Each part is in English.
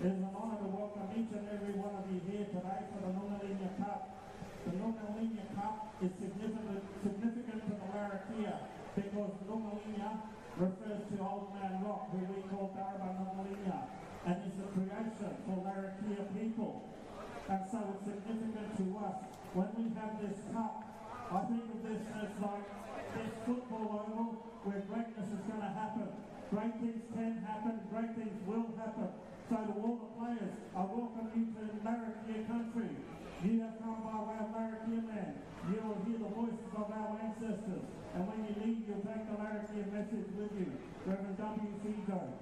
It is an honour to welcome each and every one of you here today for the Nungalinya Cup. The Nungalinya Cup is significant to the Larrakia because Nungalinya refers to Old Man Rock, who we call Darwin Nungalinya, and is a creation for Larrakia people. And so it's significant to us. When we have this cup, I think of this as like this football oval where greatness is going to happen. Great things can happen, great things will happen. So to all the players, I welcome you to Larrakia country. You have come by way of Larrakia land. You will hear the voices of our ancestors. And when you leave, you'll take the Larrakia message with you. Reverend W. Figo.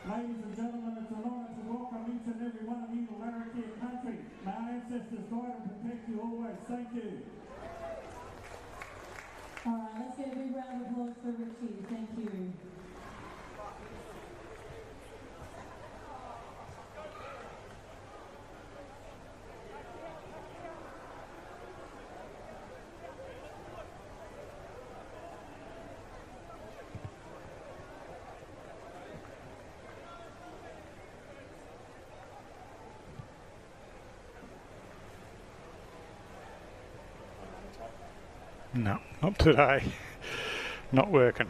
Ladies and gentlemen, it's an honour to welcome each and every one of you to Larrakia country. May our ancestors guide and protect you always. Thank you. All right, let's get a big round of applause for Richie. Thank you. No, not today. Not working.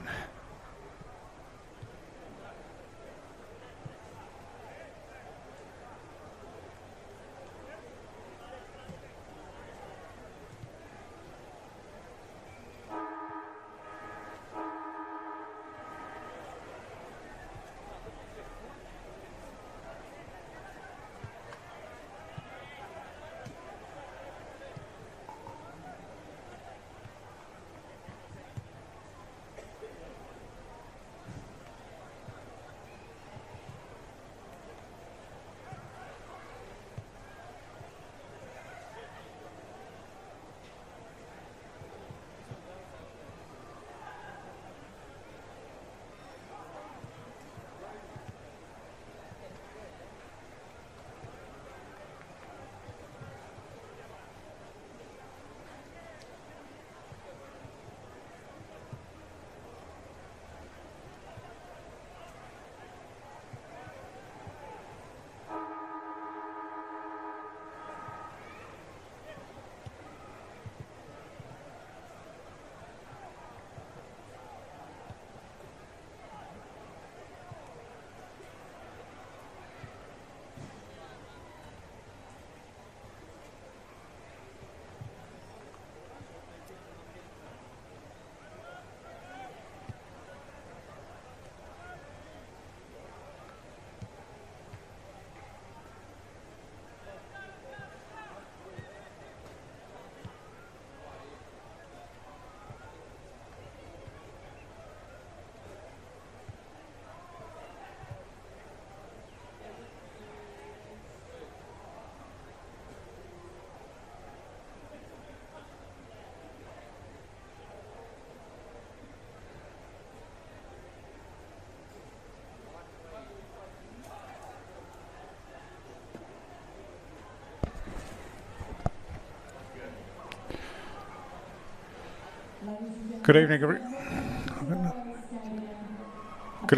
Good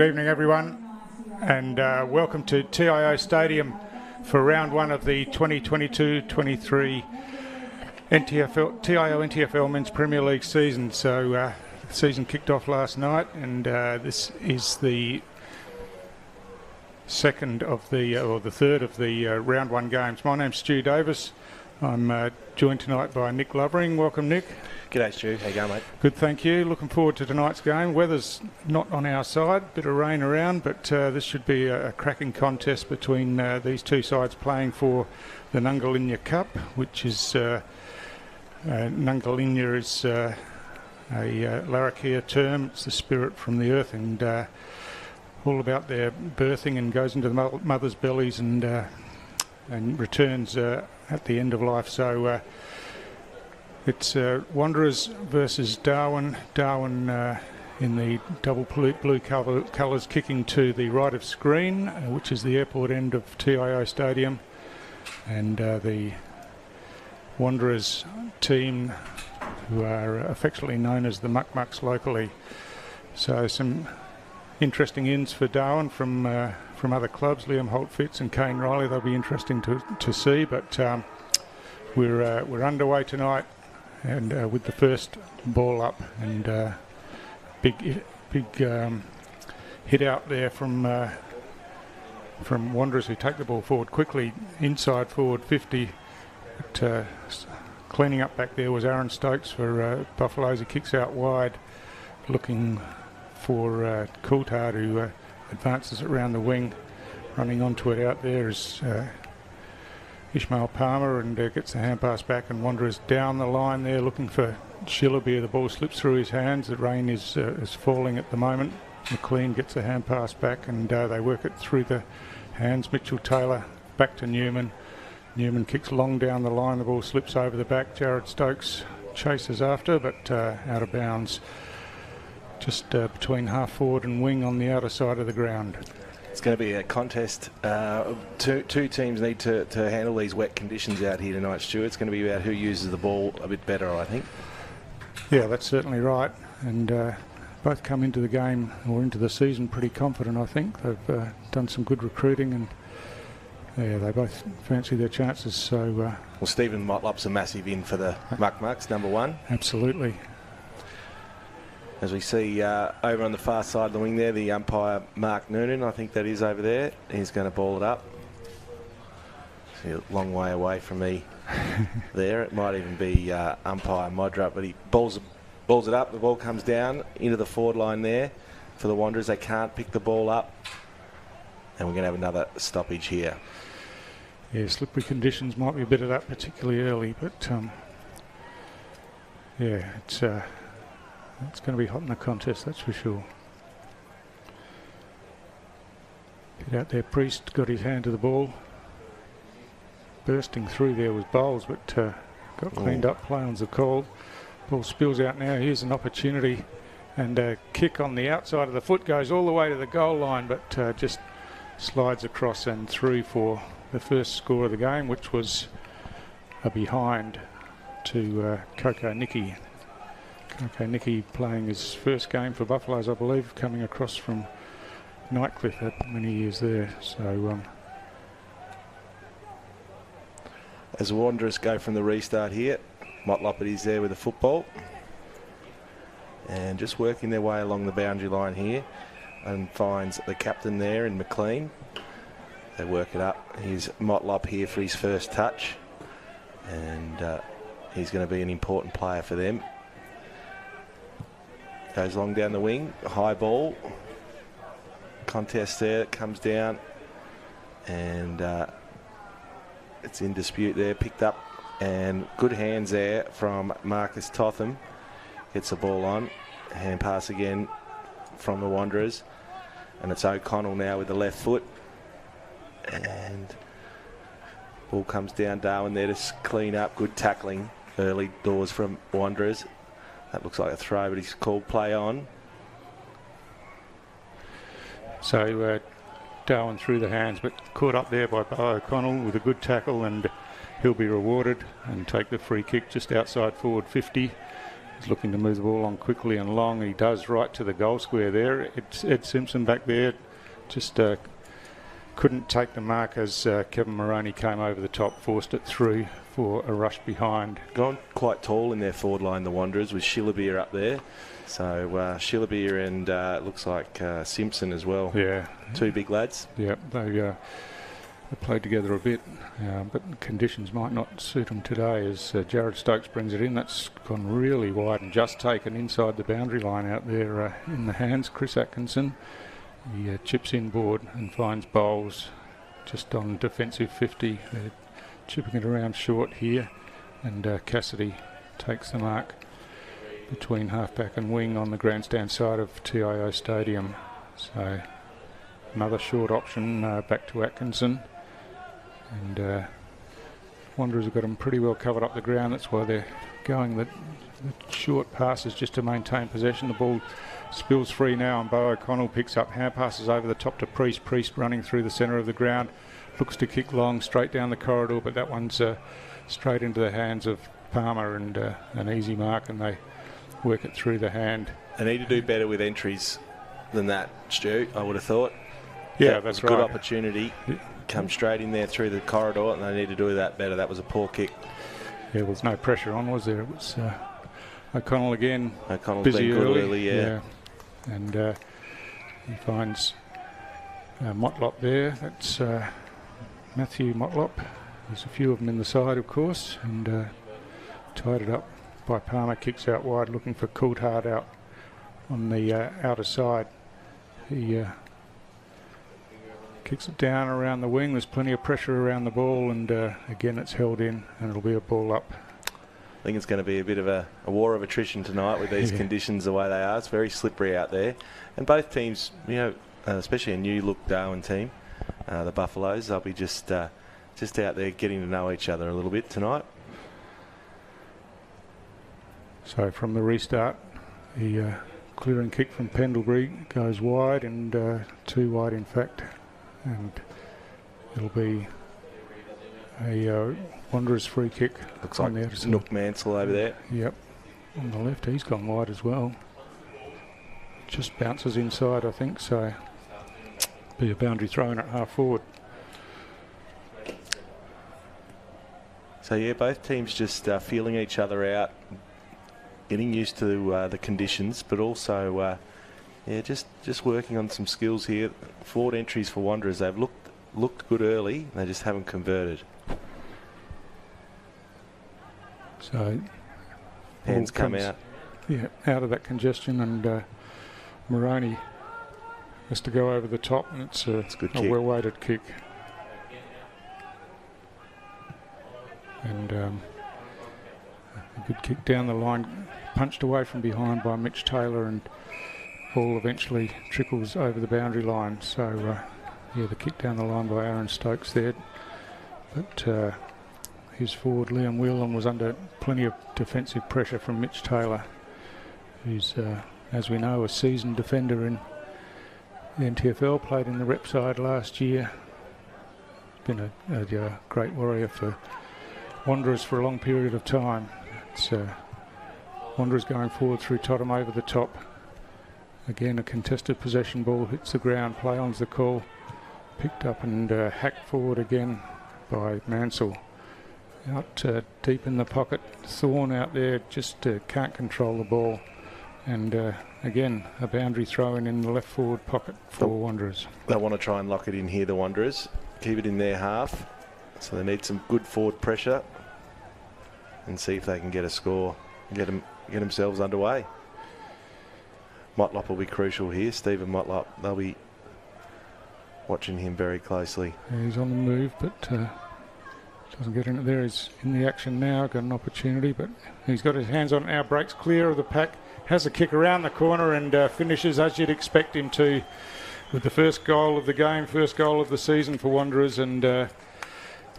evening, everyone, and welcome to TIO Stadium for round one of the 2022-23 TIO NTFL Men's Premier League season. So the season kicked off last night, and this is the third of the round one games. My name's Stu Davis. I'm joined tonight by Nick Lovering. Welcome, Nick. G'day, Stu. How you going, mate? Good, thank you. Looking forward to tonight's game. Weather's not on our side, bit of rain around, but this should be a cracking contest between these two sides playing for the Nungalinya Cup, which is Nungalinya is a Larrakia term. It's the spirit from the earth, and all about their birthing, and goes into the mother's bellies and returns at the end of life. So it's Wanderers versus Darwin. Darwin in the double blue colours, kicking to the right of screen, which is the airport end of TIO Stadium. and the Wanderers team, who are affectionately known as the Muck Mucks locally. So some interesting ins for Darwin from other clubs. Liam Holt-Fitz and Kane Riley, they'll be interesting to see, but we're underway tonight, and with the first ball up, and big hit out there from Wanderers, who take the ball forward quickly inside forward 50. But cleaning up back there was Aaron Stokes for Buffaloes. He kicks out wide, looking for Coulthard, who advances it round the wing. Running onto it out there is Ishmael Palmer, and gets the hand pass back, and Wanderers down the line there looking for Shillabeer. The ball slips through his hands. The rain is falling at the moment. McLean gets the hand pass back, and they work it through the hands. Mitchell Taylor back to Newman. Newman kicks long down the line. The ball slips over the back. Jared Stokes chases after, but out of bounds, just between half forward and wing on the outer side of the ground. It's going to be a contest. Two teams need to handle these wet conditions out here tonight, Stuart. It's going to be about who uses the ball a bit better, I think. Yeah, that's certainly right. And both come into the game or into the season pretty confident, I think. They've done some good recruiting, and they both fancy their chances. So, well, Stephen Motlop's a massive in for the Muck Mucks, number one. Absolutely. As we see over on the far side of the wing there, the umpire Mark Noonan, I think that is over there. He's going to ball it up. See, a long way away from me there. It might even be umpire Modra, but he balls it up. The ball comes down into the forward line there for the Wanderers. They can't pick the ball up, and we're going to have another stoppage here. Yeah, slippery conditions might be a bit of that, particularly early, but yeah, it's going to be hot in the contest, that's for sure. Get out there, Priest got his hand to the ball. Bursting through there was Bowles, but got cleaned up. Play on's a call. Ball spills out now. Here's an opportunity, and a kick on the outside of the foot goes all the way to the goal line, but just slides across and through for the first score of the game, which was a behind to Coco Nicky. Coco Nicky playing his first game for Buffaloes, I believe, coming across from Nightcliff at many years there. So as the Wanderers go from the restart here, Motlop is there with the football and just working their way along the boundary line here, and finds the captain there in McLean. They work it up. Here's Motlop here for his first touch, and he's going to be an important player for them. Goes long down the wing, high ball. Contest there, comes down, and it's in dispute there, picked up, and good hands there from Marcus Totham. Gets the ball on, hand pass again from the Wanderers, and it's O'Connell now with the left foot, and ball comes down. Darwin there to clean up. Good tackling early doors from Wanderers. That looks like a throw, but he's called play on. So Darwin through the hands, but caught up there by Bo O'Connell with a good tackle, and he'll be rewarded and take the free kick just outside forward 50. He's looking to move the ball on quickly and long. He does, right to the goal square there. It's Ed Simpson back there. Just couldn't take the mark as Kevin Moroney came over the top, forced it through for a rush behind. Gone quite tall in their forward line, the Wanderers, with Shillabeer up there. So Shillabeer and looks like Simpson as well. Yeah. Two big lads. Yeah, they played together a bit, but conditions might not suit them today as Jared Stokes brings it in. That's gone really wide and just taken inside the boundary line out there in the hands. Chris Atkinson, he chips inboard and finds Bowles just on defensive 50. They're chipping it around short here, and Cassidy takes the mark between halfback and wing on the grandstand side of TIO Stadium. So another short option back to Atkinson, and Wanderers have got them pretty well covered up the ground. That's why they're going the short passes just to maintain possession. The ball spills free now, and Bo O'Connell picks up hand passes over the top to Priest. Priest running through the centre of the ground, looks to kick long straight down the corridor, but that one's straight into the hands of Palmer and an easy mark, and they work it through the hand. They need to do better with entries than that, Stu, I would have thought. Yeah, that that's was a right. good opportunity. Come straight in there through the corridor, and they need to do that better. That was a poor kick. Yeah, there was no pressure on, was there? It was O'Connell again. O'Connell's busy been good early, yeah. And he finds Motlop there. That's Matthew Motlop. There's a few of them in the side, of course, and tied it up by Palmer. Kicks out wide, looking for Coulthard out on the outer side. He kicks it down around the wing. There's plenty of pressure around the ball, and again it's held in, and it'll be a ball up. I think it's going to be a bit of a war of attrition tonight with these conditions the way they are. It's very slippery out there, and both teams, you know, especially a new look Darwin team, the Buffaloes, they'll be just out there getting to know each other a little bit tonight. So from the restart, the clearing kick from Pendlebury goes wide, and too wide in fact, and it'll be a Wanderers free kick. Looks on like the outer side. Nook Mansell over there. Yep, on the left, he's gone wide as well. Just bounces inside, I think, so be a boundary thrown at half forward. So yeah, both teams just feeling each other out, getting used to the conditions, but also just working on some skills here. Forward entries for Wanderers, they've looked good early, they just haven't converted. So hands come out. Yeah, out of that congestion, and Moroney has to go over the top, and it's a good well-weighted kick. And a good kick down the line, punched away from behind by Mitch Taylor, and ball eventually trickles over the boundary line. So yeah, the kick down the line by Aaron Stokes there, but his forward Liam Whelan was under plenty of defensive pressure from Mitch Taylor, who's as we know, a seasoned defender in the NTFL, played in the rep side last year. Been a great warrior for Wanderers for a long period of time. It's Wanderers going forward through Tottenham over the top. Again, a contested possession ball hits the ground, play on's the call. Picked up and hacked forward again by Mansell. Out deep in the pocket, Thorne out there just can't control the ball. And again, a boundary throw in the left forward pocket for Wanderers. They want to try and lock it in here, the Wanderers. Keep it in their half. So they need some good forward pressure and see if they can get a score and get themselves underway. Motlop will be crucial here. Stephen Motlop, they'll be watching him very closely. Yeah, he's on the move, but doesn't get in it there. He's in the action now, got an opportunity, but he's got his hands on it now, breaks clear of the pack, has a kick around the corner, and finishes as you'd expect him to, with the first goal of the game, first goal of the season for Wanderers. And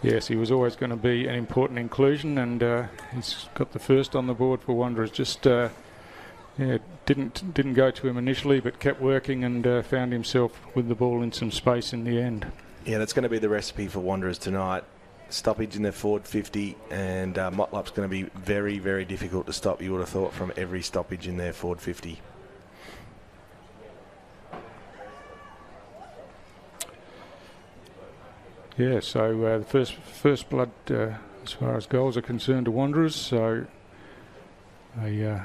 yes, he was always going to be an important inclusion, and he's got the first on the board for Wanderers. Just didn't go to him initially, but kept working and found himself with the ball in some space in the end. Yeah, that's going to be the recipe for Wanderers tonight. Stoppage in their forward 50, and Motlop's going to be very, very difficult to stop, you would have thought, from every stoppage in their forward 50. Yeah, so the first blood as far as goals are concerned to Wanderers, so they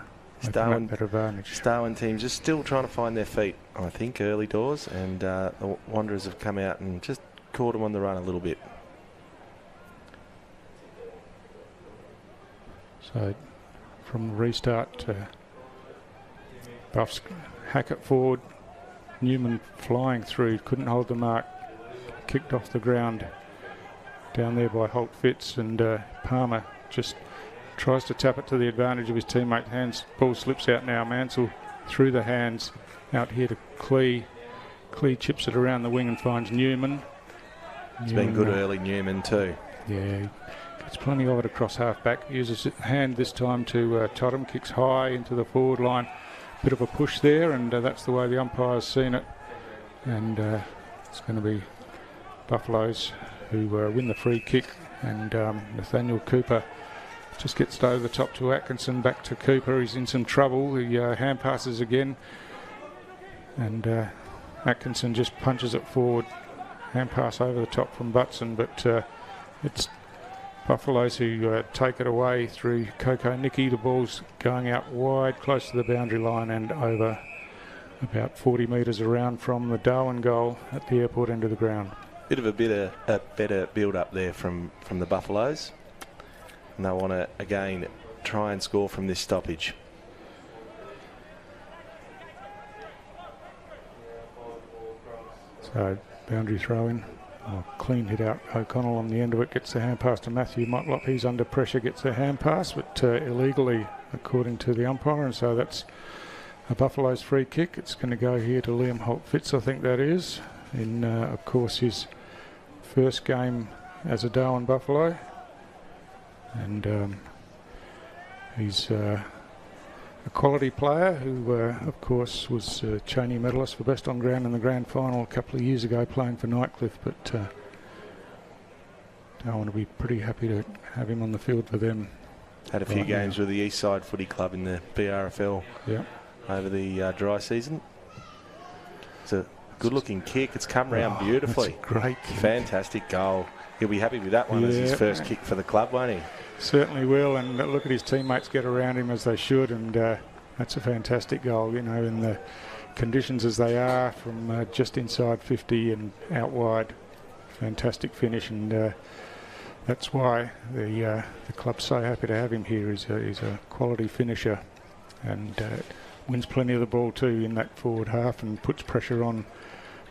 Darwin, that advantage. Darwin teams are still trying to find their feet, I think, early doors, and the Wanderers have come out and just caught them on the run a little bit. So from the restart, Buffs hack it forward, Newman flying through, couldn't hold the mark, kicked off the ground down there by Holt Fitz, and Palmer just tries to tap it to the advantage of his teammate hands. Ball slips out now. Mansell through the hands out here to Clee. Clee chips it around the wing and finds Newman. It's been good early, Newman too. Yeah, gets plenty of it across half back. Uses a hand this time to Tottenham. Kicks high into the forward line. Bit of a push there, and that's the way the umpire's seen it. And it's going to be Buffaloes who win the free kick, and Nathaniel Cooper just gets it over the top to Atkinson, back to Cooper. He's in some trouble. He hand passes again, and Atkinson just punches it forward. Hand pass over the top from Butson, but it's Buffaloes who take it away through Coco Nicky. The ball's going out wide, close to the boundary line and over about 40 metres around from the Darwin goal at the airport end of the ground. Bit of a better build-up there from the Buffaloes. And they want to, again, try and score from this stoppage. So, boundary throw-in. Oh, clean hit out. O'Connell on the end of it gets the hand pass to Matthew Motlop. He's under pressure, gets the hand pass, but illegally, according to the umpire. And so that's a Buffalo's free kick. It's going to go here to Liam Holt-Fitz, I think that is, in, of course, his first game as a Darwin Buffalo. And he's a quality player who, of course, was a Cheney medalist for best on ground in the grand final a couple of years ago playing for Nightcliff, but I want to be pretty happy to have him on the field for them. Had a few games with the East Side Footy Club in the BRFL over the dry season. It's a good-looking kick. It's come round beautifully. That's a great kick. Fantastic goal. He'll be happy with that one as his first kick for the club, won't he? Certainly will, and look at his teammates get around him as they should, and that's a fantastic goal, you know, in the conditions as they are, from just inside 50 and out wide. Fantastic finish, and that's why the club's so happy to have him here. He's a quality finisher, and wins plenty of the ball too in that forward half and puts pressure on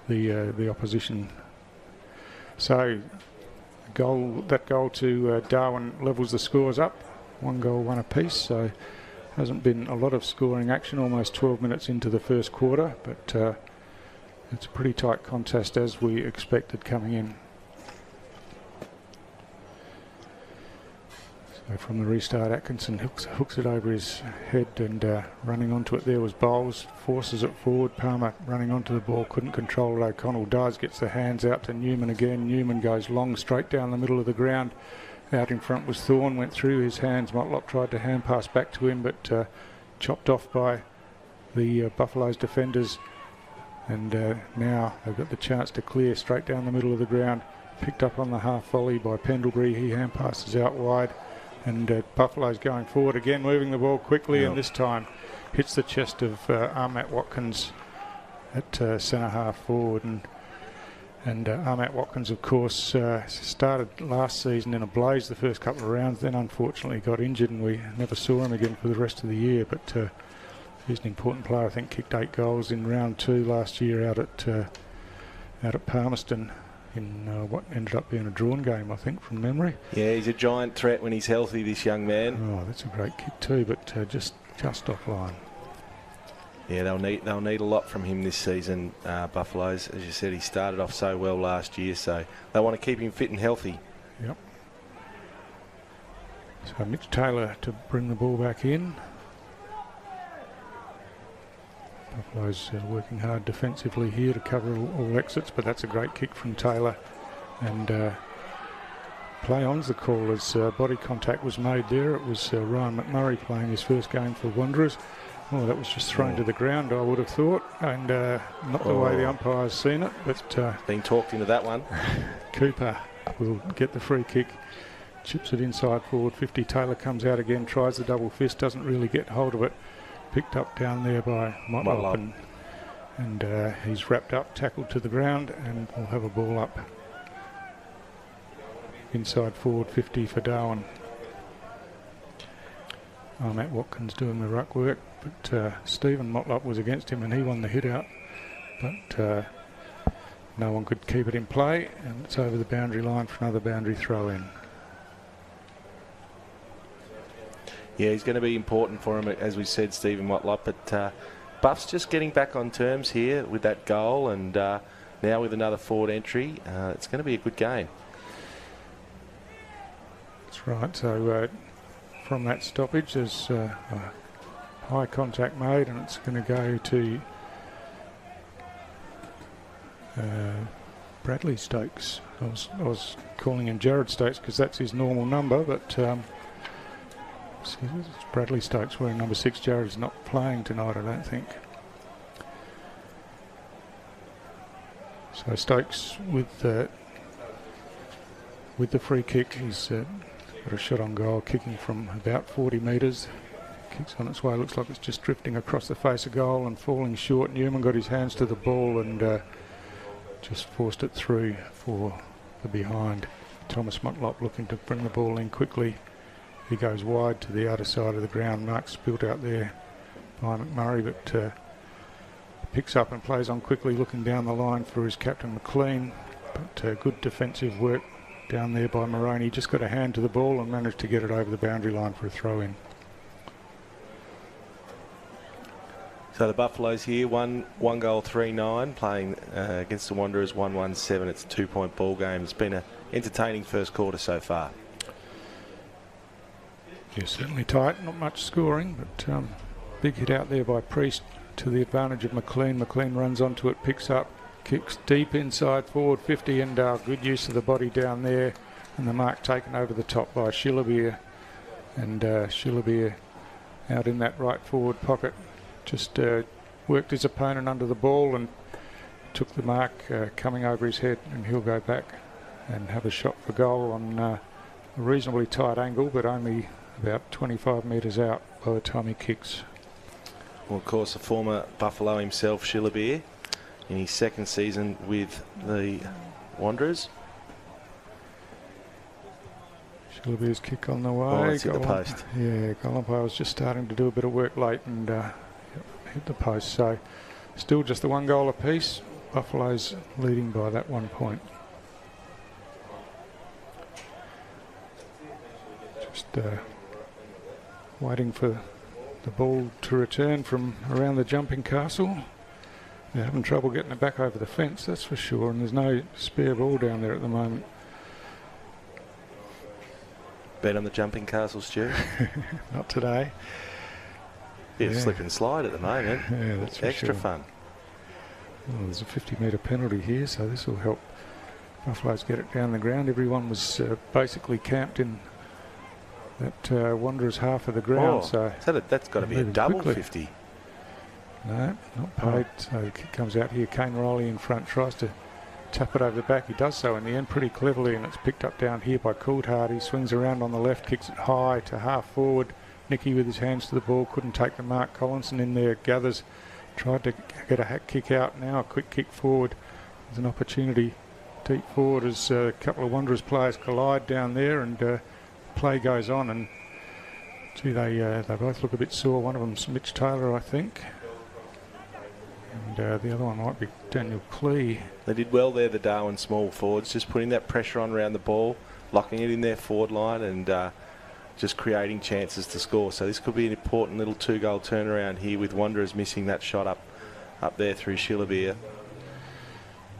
the opposition. So that goal to Darwin levels the scores up, 1 goal, 1 apiece. So hasn't been a lot of scoring action, almost 12 minutes into the first quarter, but it's a pretty tight contest as we expected coming in. So from the restart, Atkinson hooks it over his head, and running onto it there was Bowles, forces it forward. Palmer running onto the ball, couldn't control it. O'Connell dives, gets the hands out to Newman again. Newman goes long, straight down the middle of the ground. Out in front was Thorne, went through his hands. Motlop tried to hand pass back to him, but chopped off by the Buffaloes defenders. And now they've got the chance to clear straight down the middle of the ground. Picked up on the half volley by Pendlebury. He hand passes out wide. And Buffalo's going forward again, moving the ball quickly, and this time hits the chest of Armat Watkins at centre half forward. And Armat Watkins, of course, started last season in a blaze the first couple of rounds, then unfortunately got injured, and we never saw him again for the rest of the year. But he's an important player. I think kicked 8 goals in round 2 last year out at Palmerston, in what ended up being a drawn game, I think, from memory. Yeah, he's a giant threat when he's healthy, this young man. Oh, that's a great kick too, but just offline. Yeah, they'll need a lot from him this season, Buffaloes. As you said, he started off so well last year, so they want to keep him fit and healthy. Yep. So Mitch Taylor to bring the ball back in. Buffalo's working hard defensively here to cover all exits, but that's a great kick from Taylor. And play on's the call as body contact was made there. It was Ryan McMurray playing his first game for Wanderers. Oh, that was just thrown to the ground, I would have thought, and not the way the umpire's seen it. But being talked into that one. Cooper will get the free kick, chips it inside forward 50. Taylor comes out again, tries the double fist, doesn't really get hold of it. Picked up down there by Motlop, and he's wrapped up, tackled to the ground, and we'll have a ball up inside forward 50 for Darwin. Matt Watkins doing the ruck work, but Stephen Motlop was against him and he won the hit out, but no one could keep it in play, and it's over the boundary line for another boundary throw in. Yeah, he's going to be important for him, as we said, Stephen Motlop. But Buff's just getting back on terms here with that goal, and now with another forward entry, it's going to be a good game. That's right. So from that stoppage, there's high contact made, and it's going to go to Bradley Stokes. I was calling him Jared Stokes because that's his normal number, but it's Bradley Stokes wearing number 6. Jared's not playing tonight, I don't think. So Stokes with the free kick. He's got a shot on goal, kicking from about 40 metres. Kicks on its way, looks like it's just drifting across the face of goal and falling short. Newman got his hands to the ball and just forced it through for the behind. Thomas Motlop looking to bring the ball in quickly. He goes wide to the outer side of the ground. Mark's built out there by McMurray, but picks up and plays on quickly, looking down the line for his captain McLean. But good defensive work down there by Moroney. Just got a hand to the ball and managed to get it over the boundary line for a throw in. So the Buffaloes here, one goal, 3-9, playing against the Wanderers 1-1-7. It's a 2-point ball game. It's been an entertaining first quarter so far. Yeah, certainly tight, not much scoring, but big hit out there by Priest to the advantage of McLean. McLean runs onto it, picks up, kicks deep inside forward 50, and good use of the body down there, and the mark taken over the top by Shillabeer, and Shillabeer out in that right forward pocket. Just worked his opponent under the ball and took the mark coming over his head, and he'll go back and have a shot for goal on a reasonably tight angle, but only about 25 metres out by the time he kicks. Well, of course, a former Buffalo himself, Shillabeer, in his second season with the Wanderers. Shillabeer's kick on the way. Oh, it's hit the post. Yeah, Golompa was just starting to do a bit of work late and hit the post. So still just the 1 goal apiece. Buffalo's leading by that 1 point. Just waiting for the ball to return from around the jumping castle. They're having trouble getting it back over the fence, that's for sure, and there's no spare ball down there at the moment. Bet on the jumping castle, Stu? Not today. Bit of slip and slide at the moment. Yeah, that's extra fun. Well, there's a 50-metre penalty here, so this will help Buffaloes get it down the ground. Everyone was basically camped in that Wanderers half of the ground. So that's got to be a double quickly. 50. No, not paid. So the kick comes out here. Kane Riley in front tries to tap it over the back. He does so in the end pretty cleverly, and it's picked up down here by Coulthard. He swings around on the left, kicks it high to half forward. Nicky with his hands to the ball, couldn't take the mark. Collinson in there gathers, tried to get a hack kick out. Now a quick kick forward. There's an opportunity deep forward as a couple of Wanderers players collide down there, and play goes on. And gee, they both look a bit sore. One of them's Mitch Taylor, I think, and the other one might be Daniel Clee. They did well there, the Darwin small forwards, just putting that pressure on around the ball, locking it in their forward line, and just creating chances to score. So this could be an important little 2-goal turnaround here, with Wanderers missing that shot up there through Shillabeer.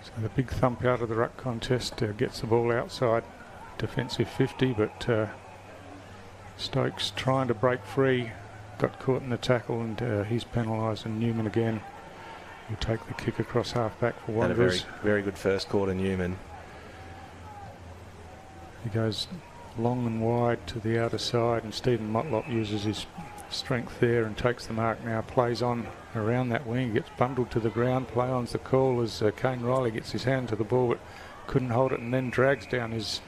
So the big thump out of the ruck contest gets the ball outside, defensive 50, but Stokes trying to break free, got caught in the tackle, and he's penalised, and Newman again will take the kick across half-back for Wanderers. And a very good first quarter, Newman. He goes long and wide to the outer side, and Stephen Motlop uses his strength there and takes the mark now, plays on around that wing, gets bundled to the ground. Play on's the call as Kane Riley gets his hand to the ball but couldn't hold it, and then drags down his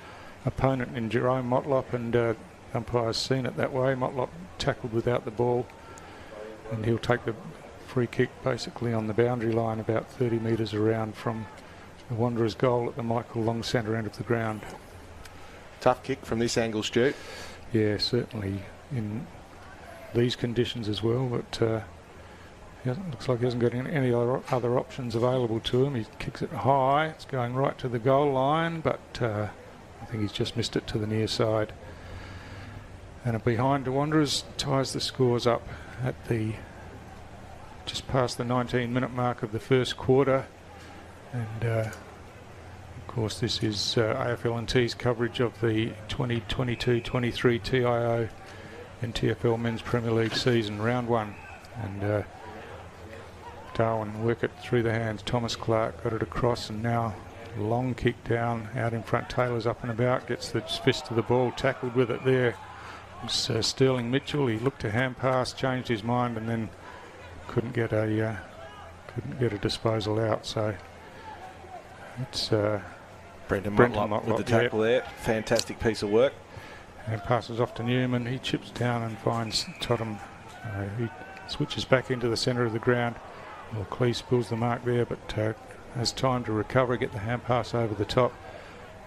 opponent in Jerome Motlop, and umpire's seen it that way. Motlop tackled without the ball, and he'll take the free kick basically on the boundary line about 30 metres around from the Wanderers' goal at the Michael Long centre end of the ground. Tough kick from this angle, Stu. Yeah, certainly in these conditions as well, but looks like he hasn't got any other options available to him. He kicks it high, it's going right to the goal line, but I think he's just missed it to the near side. And a behind the Wanderers ties the scores up at just past the 19-minute mark of the first quarter. And of course this is AFL&T's coverage of the 2022-23 TIO NTFL Men's Premier League season, round 1. And Darwin work it through the hands. Thomas Clark got it across, and now long kick down out in front. Taylor's up and about, gets the fist to the ball, tackled with it there. It's Sterling Mitchell. He looked to hand pass, changed his mind, and then couldn't get a disposal out. So it's Brendan Motlop with the tackle there. Fantastic piece of work. And passes off to Newman. He chips down and finds Totham. He switches back into the centre of the ground. Well, Clee spills the mark there, but has time to recover, get the hand pass over the top.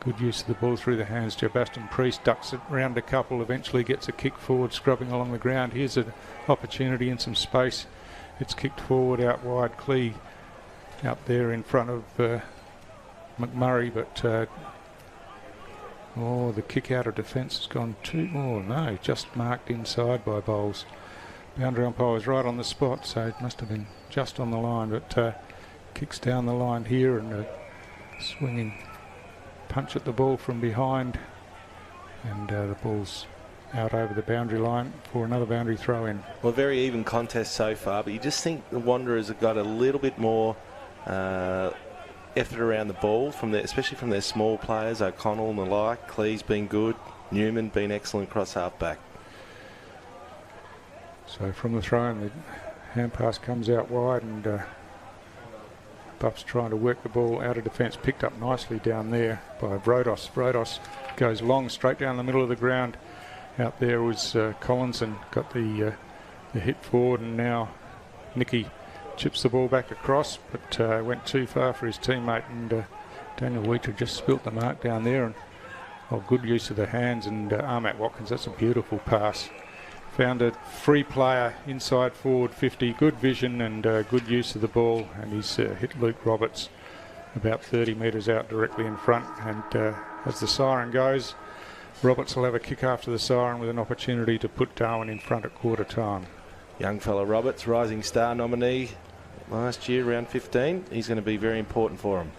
Good use of the ball through the hands. Jobaston Priest ducks it round a couple, eventually gets a kick forward, scrubbing along the ground. Here's an opportunity in some space. It's kicked forward out wide. Clee out there in front of McMurray, but the kick out of defence has gone too... Oh, no, just marked inside by Bowles. Boundary umpire was right on the spot, so it must have been just on the line, but kicks down the line here and a swinging punch at the ball from behind, and the ball's out over the boundary line for another boundary throw in. Well, very even contest so far, but you just think the Wanderers have got a little bit more effort around the ball, especially from their small players, O'Connell and the like. Clee's been good, Newman been excellent cross half back. So from the throw in, the hand pass comes out wide, and Buff's trying to work the ball out of defence, picked up nicely down there by Brodos. Brodos goes long, straight down the middle of the ground. Out there was Collinson, got the hit forward, and now Nicky chips the ball back across, but went too far for his teammate, and Daniel Wheater just spilt the mark down there. And good use of the hands, and Armat Watkins, that's a beautiful pass. Found a free player inside forward 50, good vision and good use of the ball, and he's hit Luke Roberts about 30 metres out directly in front. And as the siren goes, Roberts will have a kick after the siren with an opportunity to put Darwin in front at quarter time. Young fella Roberts, Rising Star nominee last year, round 15. He's going to be very important for him.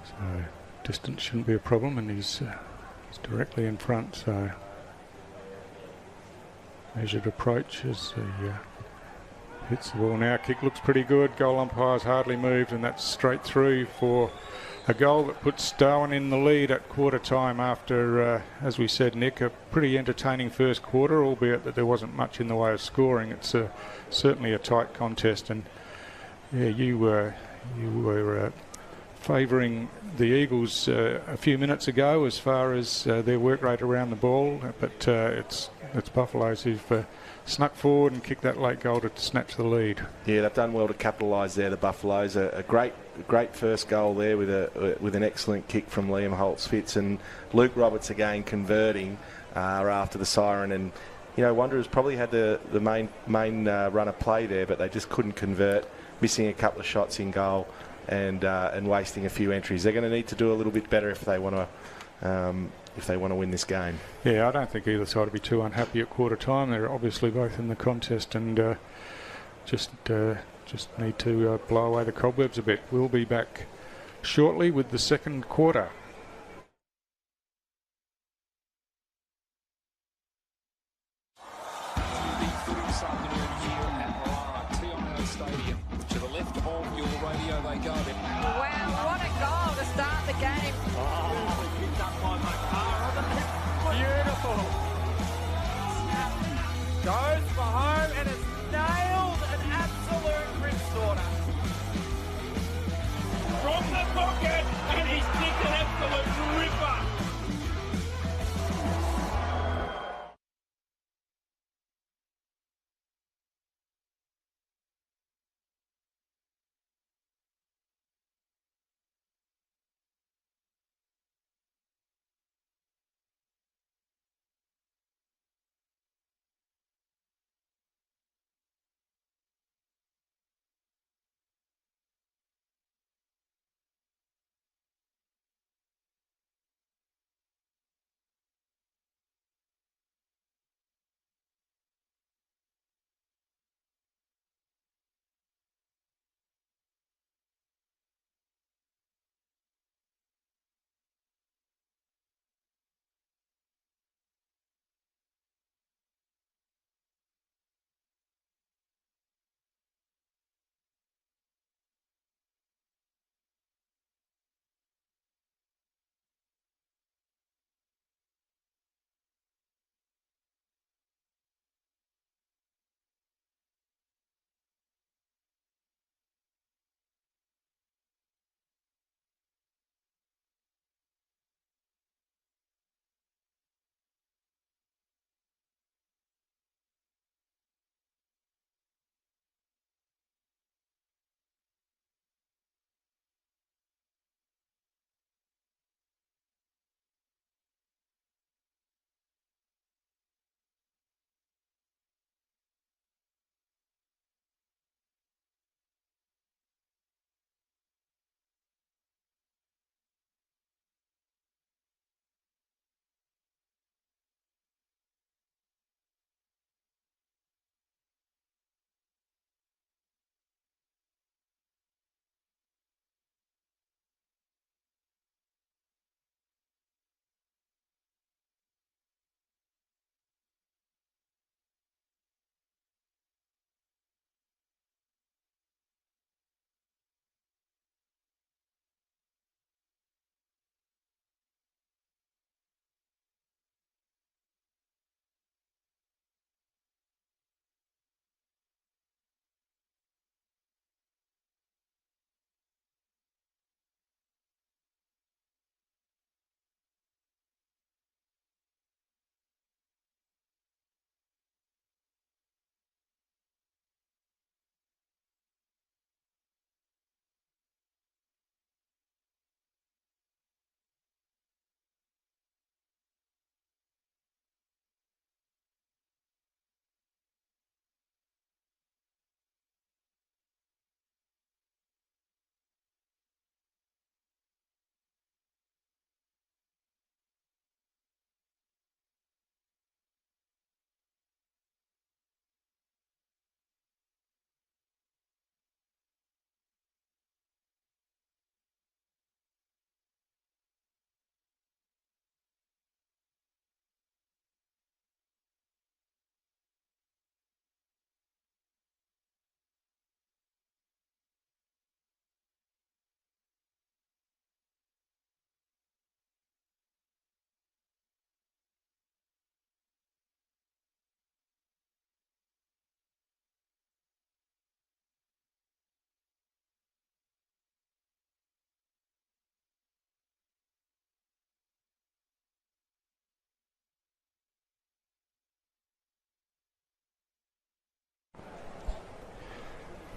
So distance shouldn't be a problem, and he's directly in front, so measured approach as he hits the ball now. Kick looks pretty good. Goal umpire's hardly moved, and that's straight through for a goal that puts Darwin in the lead at quarter time after, as we said, Nick, a pretty entertaining first quarter, albeit that there wasn't much in the way of scoring. It's certainly a tight contest, and yeah, you were favouring the Eagles a few minutes ago as far as their work rate around the ball, but it's Buffaloes who've snuck forward and kicked that late goal to snatch the lead. Yeah, they've done well to capitalise there, the Buffaloes. A great first goal there with an excellent kick from Liam Holtz-Fitz, and Luke Roberts again converting after the siren. And Wanderers probably had the main run of play there, but they just couldn't convert, missing a couple of shots in goal and wasting a few entries. They're going to need to do a little bit better if they want to win this game. Yeah, I don't think either side will be too unhappy at quarter time. They're obviously both in the contest, and just need to blow away the cobwebs a bit. We'll be back shortly with the second quarter. This afternoon here at TIO Stadium. To the left of your radio they go. Wow, what a goal to start the game. Picked up by Makar. Beautiful. Goes for home and has nailed an absolute wrist order. From the pocket, and he's kicked it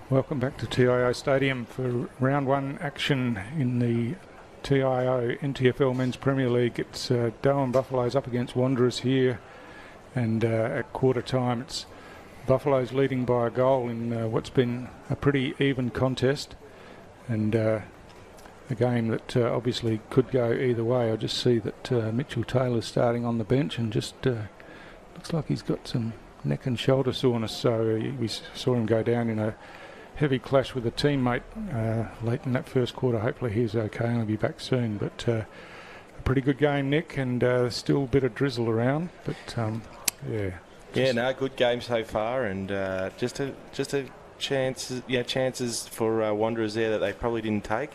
Welcome back to TIO Stadium for round one action in the TIO NTFL Men's Premier League. It's Darwin Buffaloes up against Wanderers here, and at quarter time it's Buffaloes leading by a goal in what's been a pretty even contest, and a game that obviously could go either way. I just see that Mitchell Taylor's starting on the bench and just looks like he's got some neck and shoulder soreness, so we saw him go down in a heavy clash with a teammate late in that first quarter. Hopefully he's okay and he'll be back soon. But a pretty good game, Nick, and still a bit of drizzle around. But yeah. Yeah, no, good game so far, and just a chances for Wanderers there that they probably didn't take.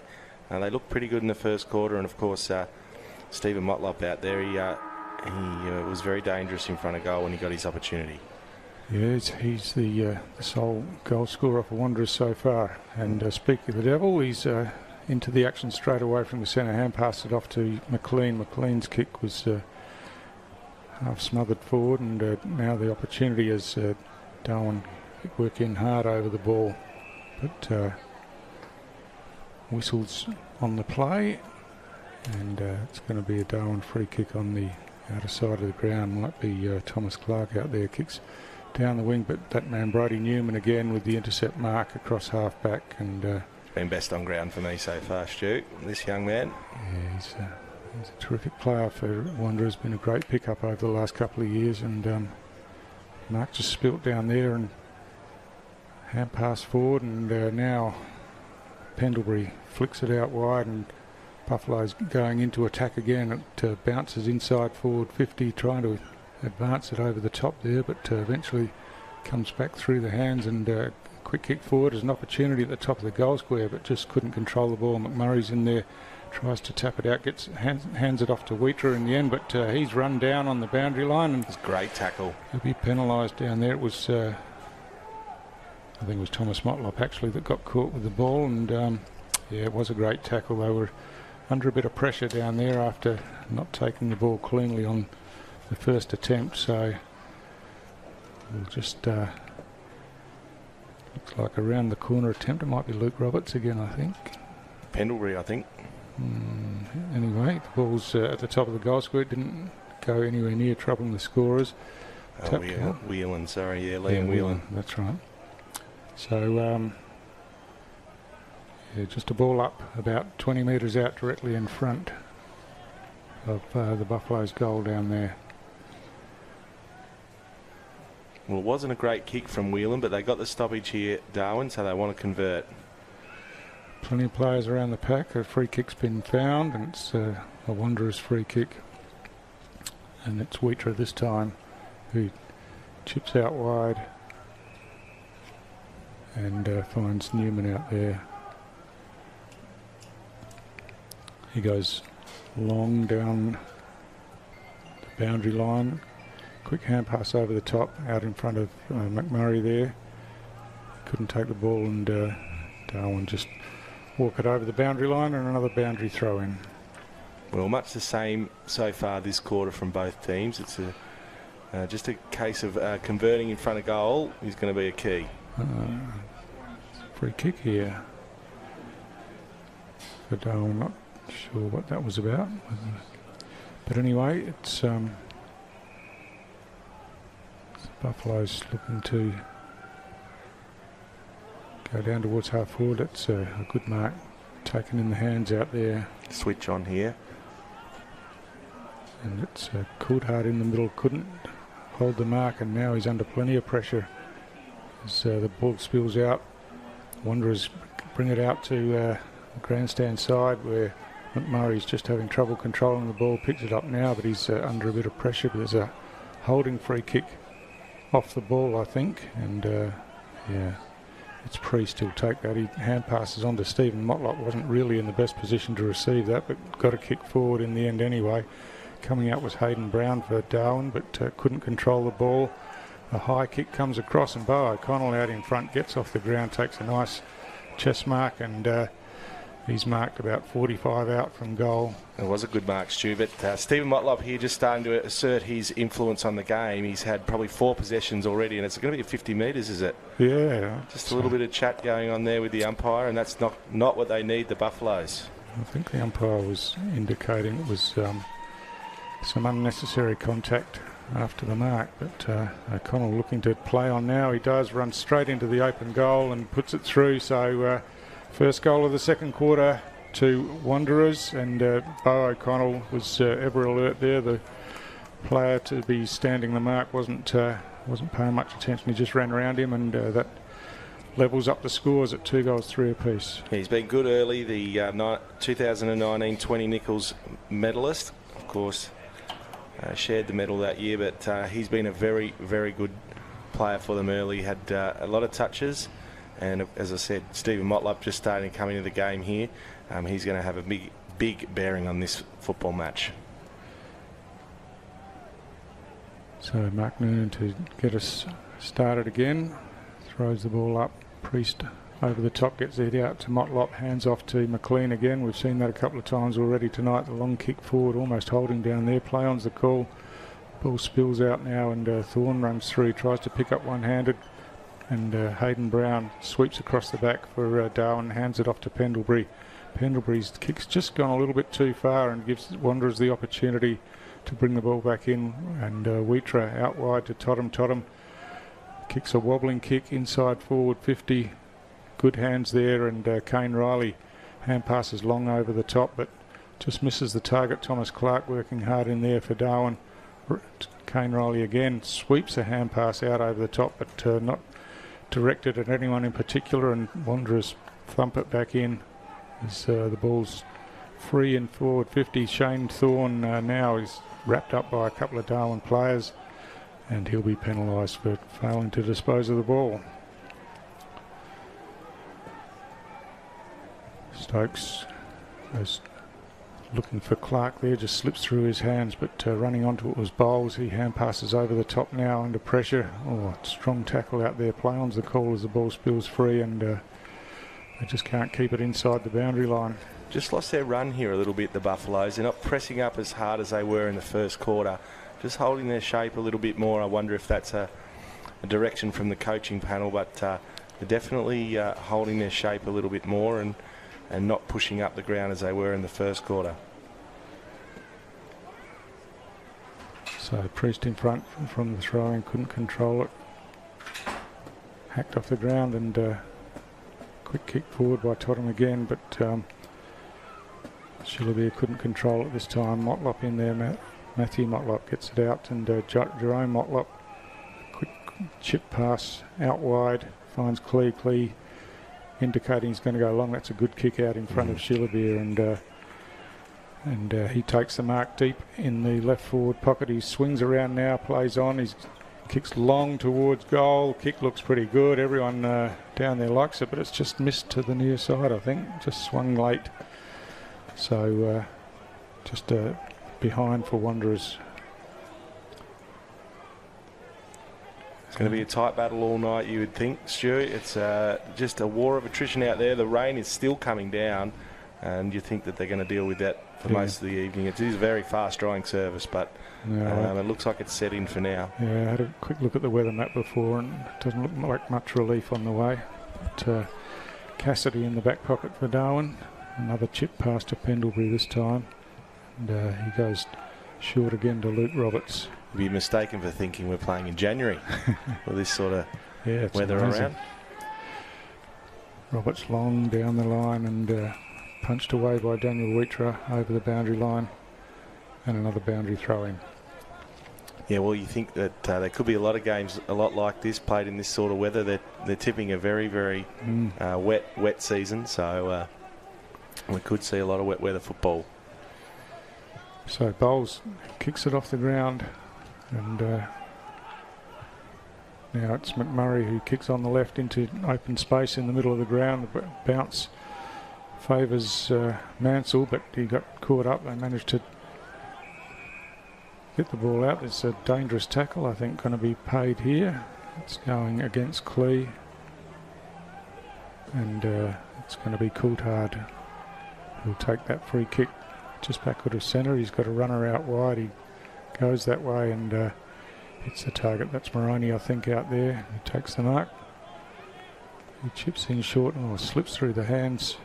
They looked pretty good in the first quarter, and of course Stephen Motlop out there, he was very dangerous in front of goal when he got his opportunity. Yeah, he's the sole goal scorer for Wanderers so far. And speaking of the devil, he's into the action straight away from the centre hand, passed it off to McLean. McLean's kick was half smothered forward, and now the opportunity as Darwin work in hard over the ball. But whistles on the play, and it's going to be a Darwin free kick on the outer side of the ground. Might be Thomas Clark out there, kicks down the wing, but that man Brody Newman again with the intercept mark across half back, and it's been best on ground for me so far, Stu, this young man. Yeah, he's a terrific player for Wanderers, been a great pickup over the last couple of years, and Mark just spilt down there and hand pass forward, and now Pendlebury flicks it out wide, and Buffalo's going into attack again. It bounces inside forward 50, trying to advance it over the top there, but eventually comes back through the hands, and quick kick forward is an opportunity at the top of the goal square, but just couldn't control the ball. McMurray's in there, tries to tap it out, hands it off to Wheater in the end, but he's run down on the boundary line, and it's a great tackle. He'll be penalised down there. It was I think it was Thomas Motlop actually that got caught with the ball, and yeah, it was a great tackle. They were under a bit of pressure down there after not taking the ball cleanly on the first attempt, so we'll just looks like around the corner attempt. It might be Luke Roberts again, I think. Pendlebury, I think. Anyway, the ball's at the top of the goal square. It didn't go anywhere near troubling the scorers. Whelan, sorry, yeah, Liam Whelan. That's right. So yeah, just a ball up about 20 metres out directly in front of the Buffalo's goal down there. Well, it wasn't a great kick from Whelan, but they got the stoppage here, Darwin, so they want to convert. Plenty of players around the pack. A free kick's been found, and it's a Wanderers free kick. And it's Wheater this time, who chips out wide and finds Newman out there. He goes long down the boundary line. Quick hand pass over the top, out in front of McMurray there. Couldn't take the ball, and Darwin just walk it over the boundary line, and another boundary throw in. Well, much the same so far this quarter from both teams. It's just a case of converting in front of goal is going to be a key. Free kick here for Darwin. Not sure what that was about, but anyway, it's Buffalo's looking to go down towards half forward. It's a good mark taken in the hands out there. Switch on here. And it's Coulthard in the middle, couldn't hold the mark, and now he's under plenty of pressure as the ball spills out. Wanderers bring it out to the grandstand side, where McMurray's just having trouble controlling the ball. Picks it up now, but he's under a bit of pressure. But there's a holding free kick off the ball, I think, and yeah, it's Priest who'll take that. He hand passes on to Stephen Motlop. Wasn't really in the best position to receive that, but got a kick forward in the end anyway. Coming out was Hayden Brown for Darwin, but couldn't control the ball. A high kick comes across, and Bo O'Connell out in front gets off the ground, takes a nice chest mark, and He's marked about 45 out from goal. It was a good mark, Stu, but Stephen Motlop here just starting to assert his influence on the game. He's had probably 4 possessions already, and it's going to be 50 metres, is it? Yeah. Just a little bit of chat going on there with the umpire, and that's not what they need, the Buffaloes. I think the umpire was indicating it was some unnecessary contact after the mark, but O'Connell looking to play on now. He does run straight into the open goal and puts it through, so first goal of the second quarter to Wanderers, and Bo O'Connell was ever alert there. The player to be standing the mark wasn't paying much attention. He just ran around him, and that levels up the scores at 2 goals, 3 apiece. He's been good early, the 2019 20 Nichols medalist, of course. Shared the medal that year, but he's been a very, very good player for them early. Had a lot of touches, and as I said, Stephen Motlop just starting to come into the game here. He's going to have a big bearing on this football match. So Mark Noonan to get us started again. Throws the ball up. Priest over the top, gets it out to Motlop, hands off to McLean again. We've seen that a couple of times already tonight. The long kick forward, almost holding down there. Play on's the call. Ball spills out now, and Thorne runs through, tries to pick up one-handed, and Hayden Brown sweeps across the back for Darwin, hands it off to Pendlebury. Pendlebury's kick's just gone a little bit too far and gives Wanderers the opportunity to bring the ball back in, and Wheatra out wide to Totham. Kicks a wobbling kick inside forward 50. Good hands there, and Kane Riley hand passes long over the top, but just misses the target. Thomas Clark working hard in there for Darwin. Kane Riley again sweeps a hand pass out over the top, but not directed at anyone in particular, and Wanderers thump it back in as the ball's free and forward 50. Shane Thorne now is wrapped up by a couple of Darwin players, and he'll be penalised for failing to dispose of the ball. Stokes is looking for Clark there, just slips through his hands, but running onto it was Bowles. He hand passes over the top now under pressure. Oh, strong tackle out there. Play on's the call as the ball spills free, and they just can't keep it inside the boundary line. Just lost their run here a little bit, the Buffaloes. They're not pressing up as hard as they were in the first quarter. Just holding their shape a little bit more. I wonder if that's a direction from the coaching panel, but they're definitely holding their shape a little bit more and not pushing up the ground as they were in the first quarter. So Priest in front from the throwing, couldn't control it. Hacked off the ground, and quick kick forward by Totham again, but Shillabeer couldn't control it this time. Motlop in there, Matthew Motlop gets it out, and Jerome Motlop, quick chip pass out wide, finds Clee indicating he's going to go long. That's a good kick out in front of Shillabeer, and he takes the mark deep in the left forward pocket. He swings around now, plays on. He kicks long towards goal. Kick looks pretty good. Everyone down there likes it, but it's just missed to the near side, I think. Just swung late. So just behind for Wanderers. It's going to be a tight battle all night, you would think, Stu. It's just a war of attrition out there. The rain is still coming down, and you think that they're going to deal with that for most of the evening. It is a very fast-drying service, but it looks like it's set in for now. Yeah, I had a quick look at the weather map before, and it doesn't look like much relief on the way. But Cassidy in the back pocket for Darwin. Another chip pass to Pendlebury this time, and he goes short again to Luke Roberts. Be mistaken for thinking we're playing in January with this sort of weather amazing. around. Roberts long down the line and punched away by Daniel Wheatra over the boundary line, and another boundary throw in. Yeah, well, you think that there could be a lot of games a lot like this played in this sort of weather. They're tipping a very, very wet season, so we could see a lot of wet weather football. So Bowles kicks it off the ground, and now it's McMurray who kicks on the left into open space in the middle of the ground. The bounce favours Mansell, but he got caught up. They managed to get the ball out. There's a dangerous tackle, I think, going to be paid here. It's going against Clee, and it's going to be Coulthard He'll take that free kick just backward of centre. He's got a runner out wide. He goes that way and hits the target. That's Moroney, I think, out there. He takes the mark. He chips in short and slips through the hands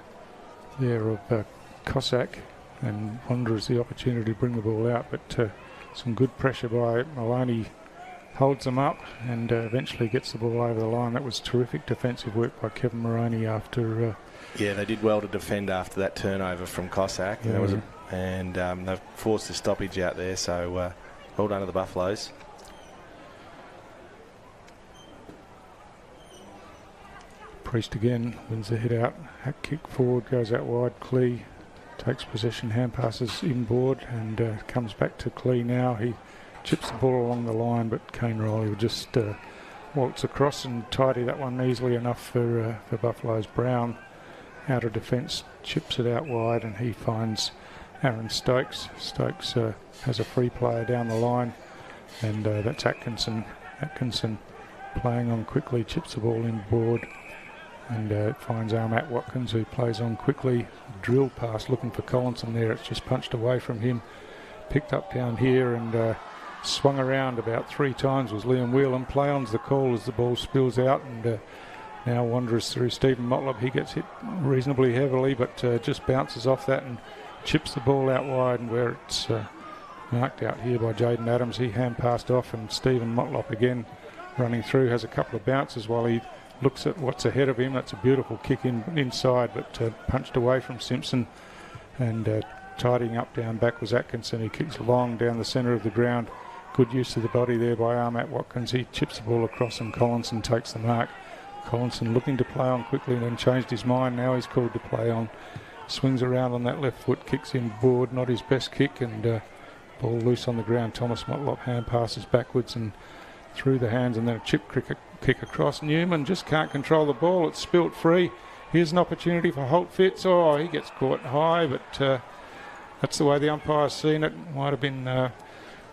there of Cossack, and Wanderers the opportunity to bring the ball out, but some good pressure by Maloney holds them up and eventually gets the ball over the line. That was terrific defensive work by Kevin Moroney after... yeah, they did well to defend after that turnover from Cossack. Yeah. And they've forced a stoppage out there, so well done to the Buffaloes. Priest again wins the hit out. Hack kick forward, goes out wide. Clee takes possession, hand passes inboard and comes back to Clee now. He chips the ball along the line, but Kane Riley will just waltz across and tidy that one easily enough for Buffaloes. Brown out of defence, chips it out wide, and he finds Aaron Stokes. Stokes has a free player down the line, and that's Atkinson. Atkinson playing on quickly, chips the ball inboard, and finds Matt Watkins, who plays on quickly. Drill pass looking for Collinson there. It's just punched away from him. Picked up down here and swung around about 3 times was Liam Whelan. Play on's the call as the ball spills out, and now Wanderers through Stephen Motlop. He gets hit reasonably heavily, but just bounces off that and chips the ball out wide, and where it's marked out here by Jaden Adams. He hand passed off, and Stephen Motlop again running through, has a couple of bounces while he looks at what's ahead of him. That's a beautiful kick inside, but punched away from Simpson, and tidying up down back was Atkinson. He kicks long down the centre of the ground. Good use of the body there by Matt Watkins. He chips the ball across and Collinson takes the mark. Collinson looking to play on quickly and then changed his mind. Now he's called to play on. Swings around on that left foot, kicks inboard, not his best kick, and ball loose on the ground. Thomas Motlop hand passes backwards and through the hands, and then a chip kick across. Newman just can't control the ball. It's spilt free. Here's an opportunity for Holt Fitz. Oh, he gets caught high, but that's the way the umpire's seen it. Might have been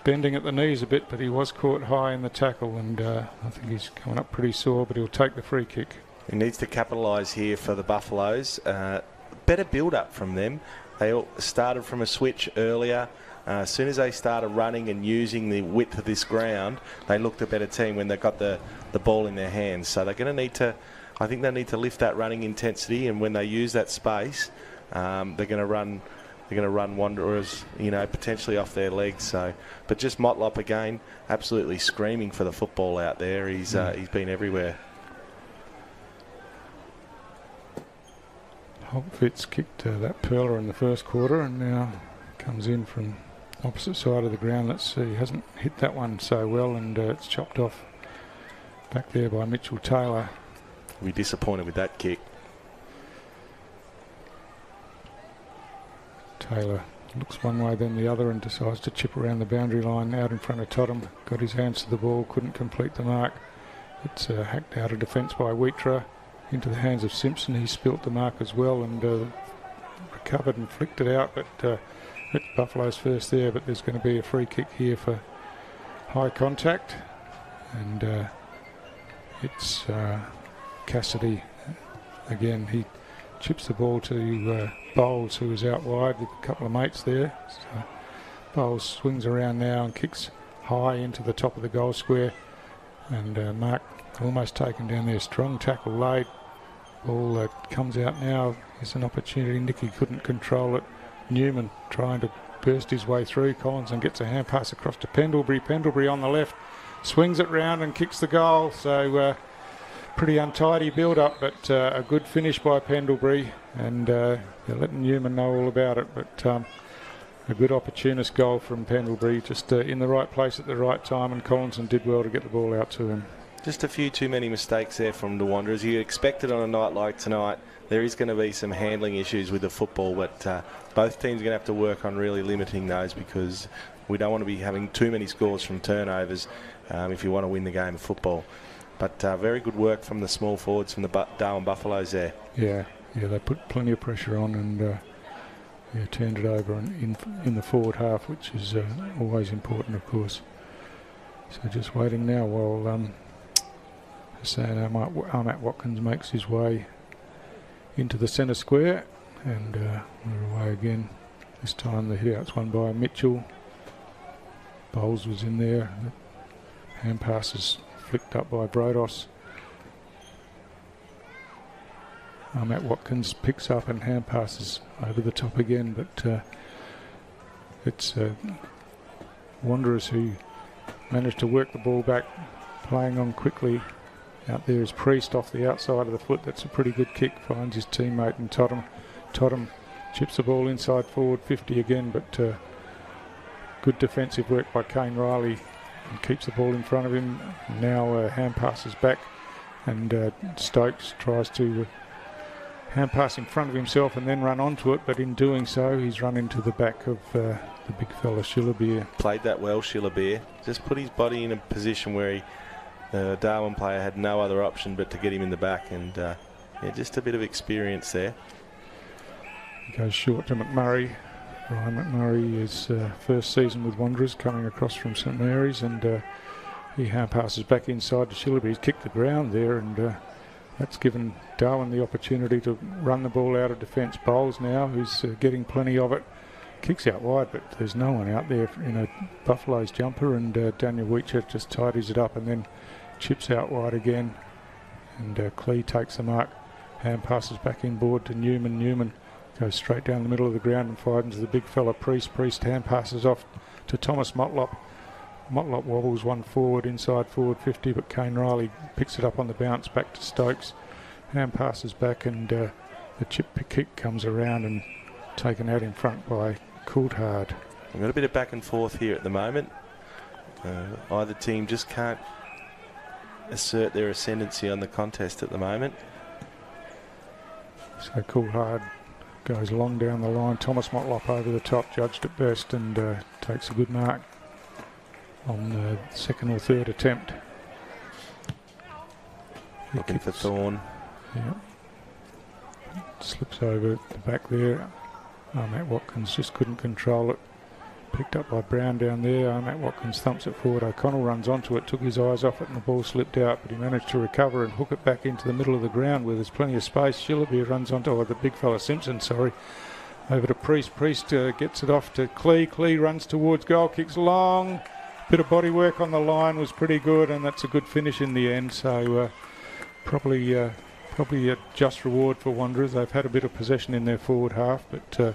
bending at the knees a bit, but he was caught high in the tackle, and I think he's coming up pretty sore, but he'll take the free kick. He needs to capitalise here for the Buffaloes. Better build-up from them. They all started from a switch earlier. As soon as they started running and using the width of this ground, they looked a better team when they got the ball in their hands. So they're going to need to, I think they need to lift that running intensity, and when they use that space, they're going to run Wanderers, potentially off their legs. So, but just Motlop again, absolutely screaming for the football out there. He's been everywhere. Holt Fitz kicked that pearler in the first quarter, and now comes in from opposite side of the ground. Let's see, he hasn't hit that one so well, and it's chopped off back there by Mitchell Taylor. We're disappointed with that kick. Taylor looks one way then the other and decides to chip around the boundary line out in front of Totham. Got his hands to the ball, couldn't complete the mark. It's hacked out of defence by Wheatra into the hands of Simpson. He spilt the mark as well and recovered and flicked it out, but it's Buffalo's first there, but there's going to be a free kick here for high contact, and it's Cassidy again. He chips the ball to Bowles, who is out wide with a couple of mates there. So Bowles swings around now and kicks high into the top of the goal square, and Mark almost taken down there. Strong tackle laid. Ball comes out now. There's an opportunity. Nicky couldn't control it. Newman trying to burst his way through. Collinson gets a hand pass across to Pendlebury. Pendlebury on the left swings it round and kicks the goal. So pretty untidy build-up, but a good finish by Pendlebury, and they're letting Newman know all about it. But a good opportunist goal from Pendlebury, just in the right place at the right time, and Collinson did well to get the ball out to him. Just a few too many mistakes there from the Wanderers. You expect it on a night like tonight. There is going to be some handling issues with the football, but both teams are going to have to work on really limiting those, because we don't want to be having too many scores from turnovers if you want to win the game of football. But very good work from the small forwards from the Darwin Buffaloes there. Yeah, they put plenty of pressure on and turned it over in the forward half, which is always important, of course. So just waiting now while Matt Watkins makes his way into the centre square, and we're again. This time the hit-out's won by Mitchell. Bowles was in there. Hand passes flicked up by Brodos. Matt Watkins picks up and hand passes over the top again, but it's Wanderers who managed to work the ball back, playing on quickly. Out there is Priest off the outside of the foot. That's a pretty good kick. Finds his teammate and Totham chips the ball inside forward 50 again, but good defensive work by Kane Riley and keeps the ball in front of him. Now hand passes back, and Stokes tries to hand pass in front of himself and then run onto it, but in doing so he's run into the back of the big fella Shillabeer. Played that well, Shillabeer. Just put his body in a position where the Darwin player had no other option but to get him in the back, and yeah, just a bit of experience there. He goes short to McMurray. Ryan McMurray is first season with Wanderers, coming across from St Mary's, and he hand passes back inside to Shillabeer. He's kicked the ground there, and that's given Darwin the opportunity to run the ball out of defence. Bowles now, who's getting plenty of it, kicks out wide, but there's no one out there in a Buffalo's jumper, and Daniel Weecher just tidies it up and then chips out wide again, and Clee takes the mark. Hand passes back inboard to Newman. Newman goes straight down the middle of the ground and finds the big fella Priest. Priest hand passes off to Thomas Motlop. Motlop wobbles one forward, inside forward 50, but Kane Riley picks it up on the bounce back to Stokes. Hand passes back, and the chip kick comes around and taken out in front by Coulthard. We've got a bit of back and forth here at the moment. Either team just can't assert their ascendancy on the contest at the moment. So Coulthard goes long down the line. Thomas Motlop over the top, judged at best, and takes a good mark on the second or third attempt. Looking for Thorne. Yeah. Slips over the back there. Matt Watkins just couldn't control it. Picked up by Brown down there. Matt Watkins thumps it forward. O'Connell runs onto it, took his eyes off it, and the ball slipped out, but he managed to recover and hook it back into the middle of the ground where there's plenty of space. Shillabeer runs onto the big fella Simpson, over to Priest. Priest gets it off to Clee. Clee runs towards goal, kicks long. Bit of body work on the line was pretty good, and that's a good finish in the end. So probably a just reward for Wanderers. They've had a bit of possession in their forward half, but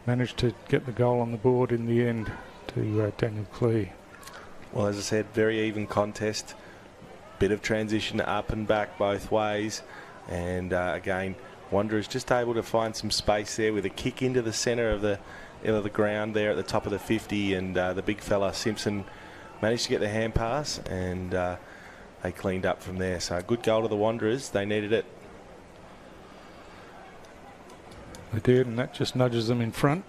managed to get the goal on the board in the end to Daniel Clee. Well, as I said, very even contest. Bit of transition up and back both ways, and again, Wanderers just able to find some space there with a kick into the centre of the ground there at the top of the 50, and the big fella Simpson managed to get the hand pass, and they cleaned up from there. So a good goal to the Wanderers. They needed it. They did, and that just nudges them in front.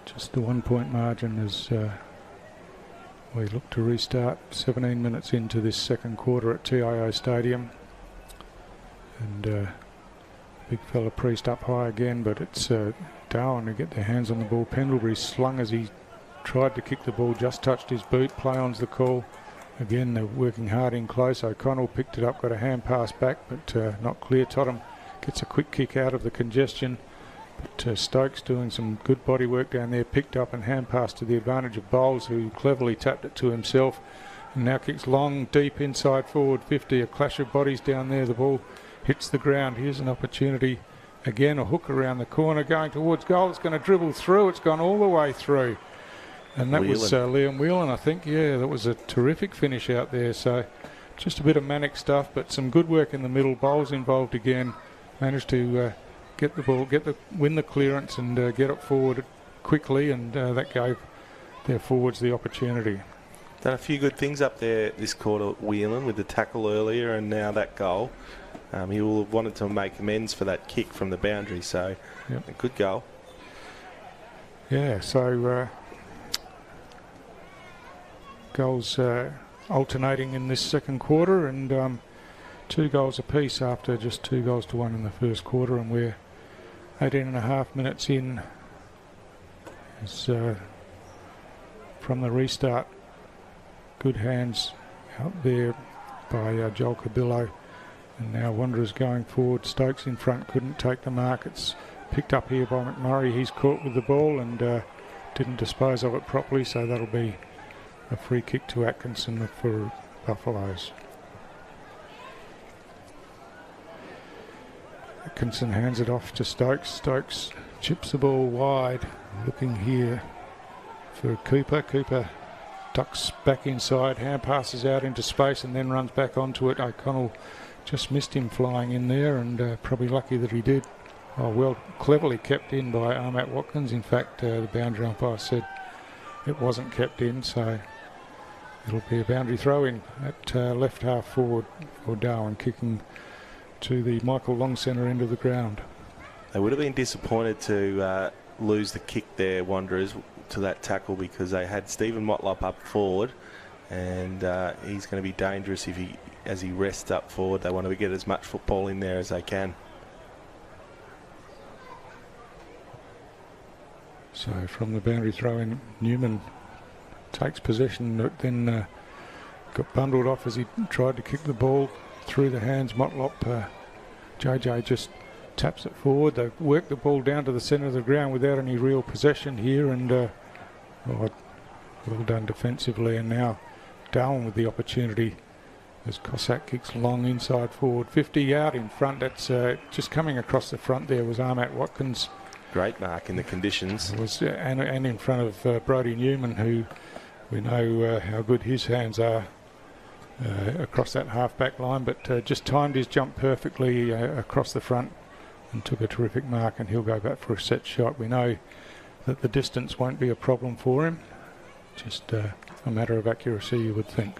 Just a 1 point margin as we look to restart 17 minutes into this second quarter at TIO Stadium. And big fella Priest up high again, but it's Darwin who get their hands on the ball. Pendlebury slung as he tried to kick the ball, just touched his boot. Play on's the call. Again, they're working hard in close. O'Connell picked it up, got a hand pass back, but not clear. Totham gets a quick kick out of the congestion, but Stokes doing some good body work down there, picked up and hand passed to the advantage of Bowles, who cleverly tapped it to himself, and now kicks long, deep inside forward 50. A clash of bodies down there. The ball hits the ground. Here's an opportunity. Again, a hook around the corner going towards goal. It's going to dribble through. It's gone all the way through. And that was Liam Whelan, I think. Yeah, that was a terrific finish out there. So just a bit of manic stuff, but some good work in the middle. Bowles involved again. Managed to get the ball, win the clearance, and get it forward quickly, and that gave their forwards the opportunity. Done a few good things up there this quarter, Whelan, with the tackle earlier and now that goal. He will have wanted to make amends for that kick from the boundary, so yep. A good goal. Yeah, so goals alternating in this second quarter, and 2 goals apiece after just 2-1 in the first quarter, and we're 18.5 minutes in as, from the restart. Good hands out there by Joel Cabillo, and now Wanderers going forward. Stokes in front, couldn't take the mark. It's picked up here by McMurray. He's caught with the ball and didn't dispose of it properly, so that'll be a free kick to Atkinson for Buffaloes. Atkinson hands it off to Stokes. Stokes chips the ball wide, looking here for Cooper. Cooper ducks back inside, hand passes out into space and then runs back onto it. O'Connell just missed him flying in there, and probably lucky that he did. Oh, well, cleverly kept in by Ahmat Watkins. In fact, the boundary umpire said it wasn't kept in, so it'll be a boundary throw in at left half forward for Darwin, kicking to the Michael Long centre end of the ground. They would have been disappointed to lose the kick there, Wanderers, to that tackle, because they had Stephen Motlop up forward, and he's going to be dangerous as he rests up forward. They want to get as much football in there as they can. So from the boundary throw in, Newman takes possession, then got bundled off as he tried to kick the ball through the hands. Motlop, JJ just taps it forward. They work the ball down to the centre of the ground without any real possession here, and well done defensively. And now Darwin with the opportunity as Cossack kicks long inside forward, 50 out in front. That's just coming across the front there was Ahmat Watkins. Great mark in the conditions. And in front of Brodie Newman, who we know how good his hands are across that half-back line, but just timed his jump perfectly across the front and took a terrific mark, and he'll go back for a set shot. We know that the distance won't be a problem for him, just a matter of accuracy, you would think.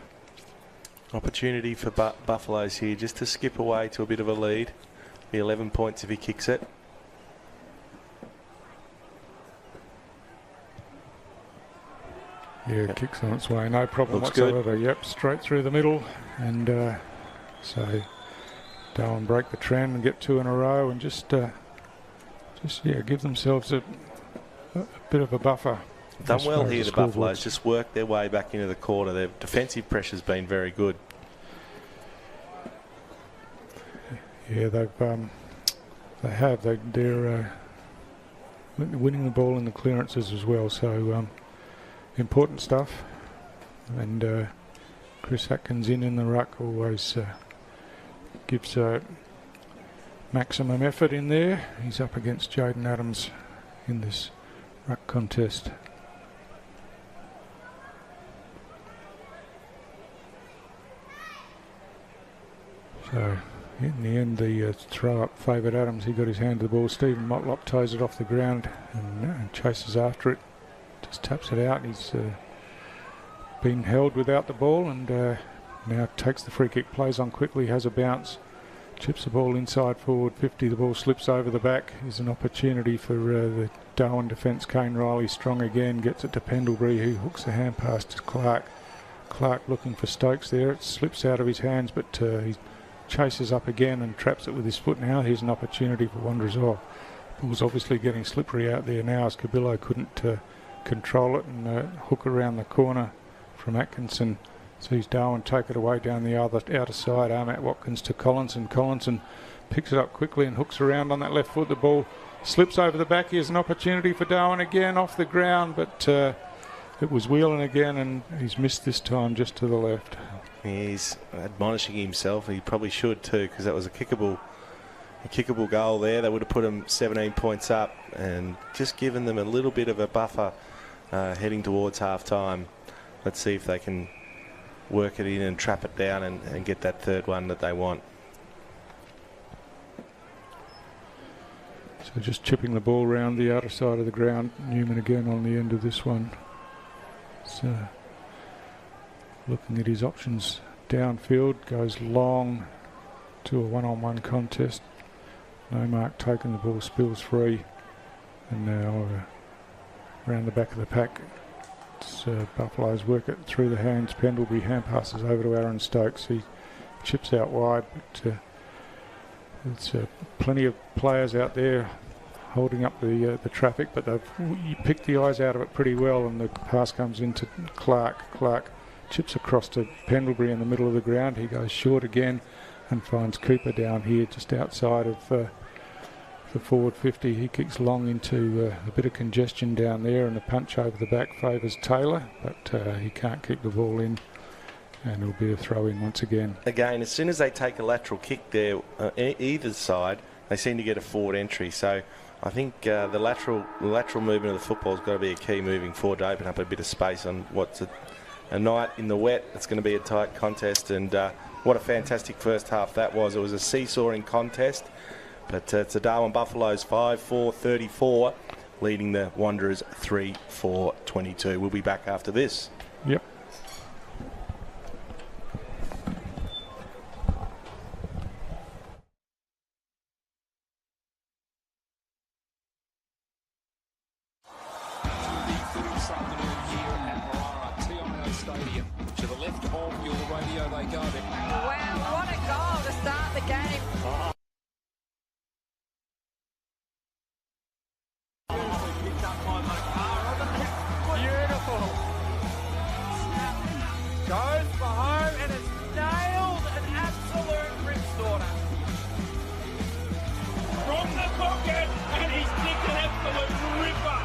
Opportunity for Buffaloes here just to skip away to a bit of a lead. Be 11 points if he kicks it. Yeah, kicks on its way, no problem Looks whatsoever. good. Yep, straight through the middle, and so Darwin break the trend and get two in a row, and just give themselves a bit of a buffer. Done well here, the Buffaloes. Just work their way back into the corner. Their defensive pressure's been very good. Yeah, they're winning the ball in the clearances as well. So. Important stuff, and Chris Atkins in the ruck always gives maximum effort in there. He's up against Jaden Adams in this ruck contest. So in the end, the throw up favoured Adams. He got his hand to the ball. Stephen Motlop toes it off the ground and chases after it. Just taps it out. He's been held without the ball, and now takes the free kick, plays on quickly, has a bounce, chips the ball inside forward 50. The ball slips over the back. Is an opportunity for the Darwin defence. Kane Riley strong again, gets it to Pendlebury, who hooks the hand pass to Clark. Clark looking for Stokes there. It slips out of his hands, but he chases up again and traps it with his foot. Now here's an opportunity for Wanderers. The ball's obviously getting slippery out there now as Cabillo couldn't control it, and hook around the corner from Atkinson. Sees Darwin take it away down the outer side. Ahmat Watkins to Collinson. Collinson picks it up quickly and hooks around on that left foot. The ball slips over the back. Here's an opportunity for Darwin again off the ground, but it was wheeling again, and he's missed this time just to the left. He's admonishing himself. He probably should too, because that was a kickable goal there. That would have put them 17 points up and just given them a little bit of a buffer heading towards half-time. Let's see if they can work it in and trap it down and get that third one that they want. So just chipping the ball around the outer side of the ground. Newman again on the end of this one. So looking at his options downfield, goes long to a one-on-one contest. No mark taken, the ball spills free, and now around the back of the pack, it's Buffaloes work it through the hands. Pendlebury hand passes over to Aaron Stokes. He chips out wide, but it's plenty of players out there holding up the traffic, but you picked the eyes out of it pretty well, and the pass comes into Clark. Clark chips across to Pendlebury in the middle of the ground. He goes short again and finds Cooper down here just outside of the forward 50. He kicks long into a bit of congestion down there, and a punch over the back favours Taylor, but he can't kick the ball in, and it'll be a throw-in once again. Again, as soon as they take a lateral kick there, either side, they seem to get a forward entry. So I think the lateral movement of the football has got to be a key moving forward to open up a bit of space on what's a night in the wet. It's going to be a tight contest, and what a fantastic first half that was. It was a seesawing contest, but it's the Darwin Buffaloes 5-4-34, leading the Wanderers 3-4-22. We'll be back after this. Yep. This afternoon here at TIO Stadium. To the left of your radio they go. Wow, what a goal to start the game. Beautiful. Goes for home and has nailed an absolute ripstorter. From the pocket, and he's kicked an absolute ripper.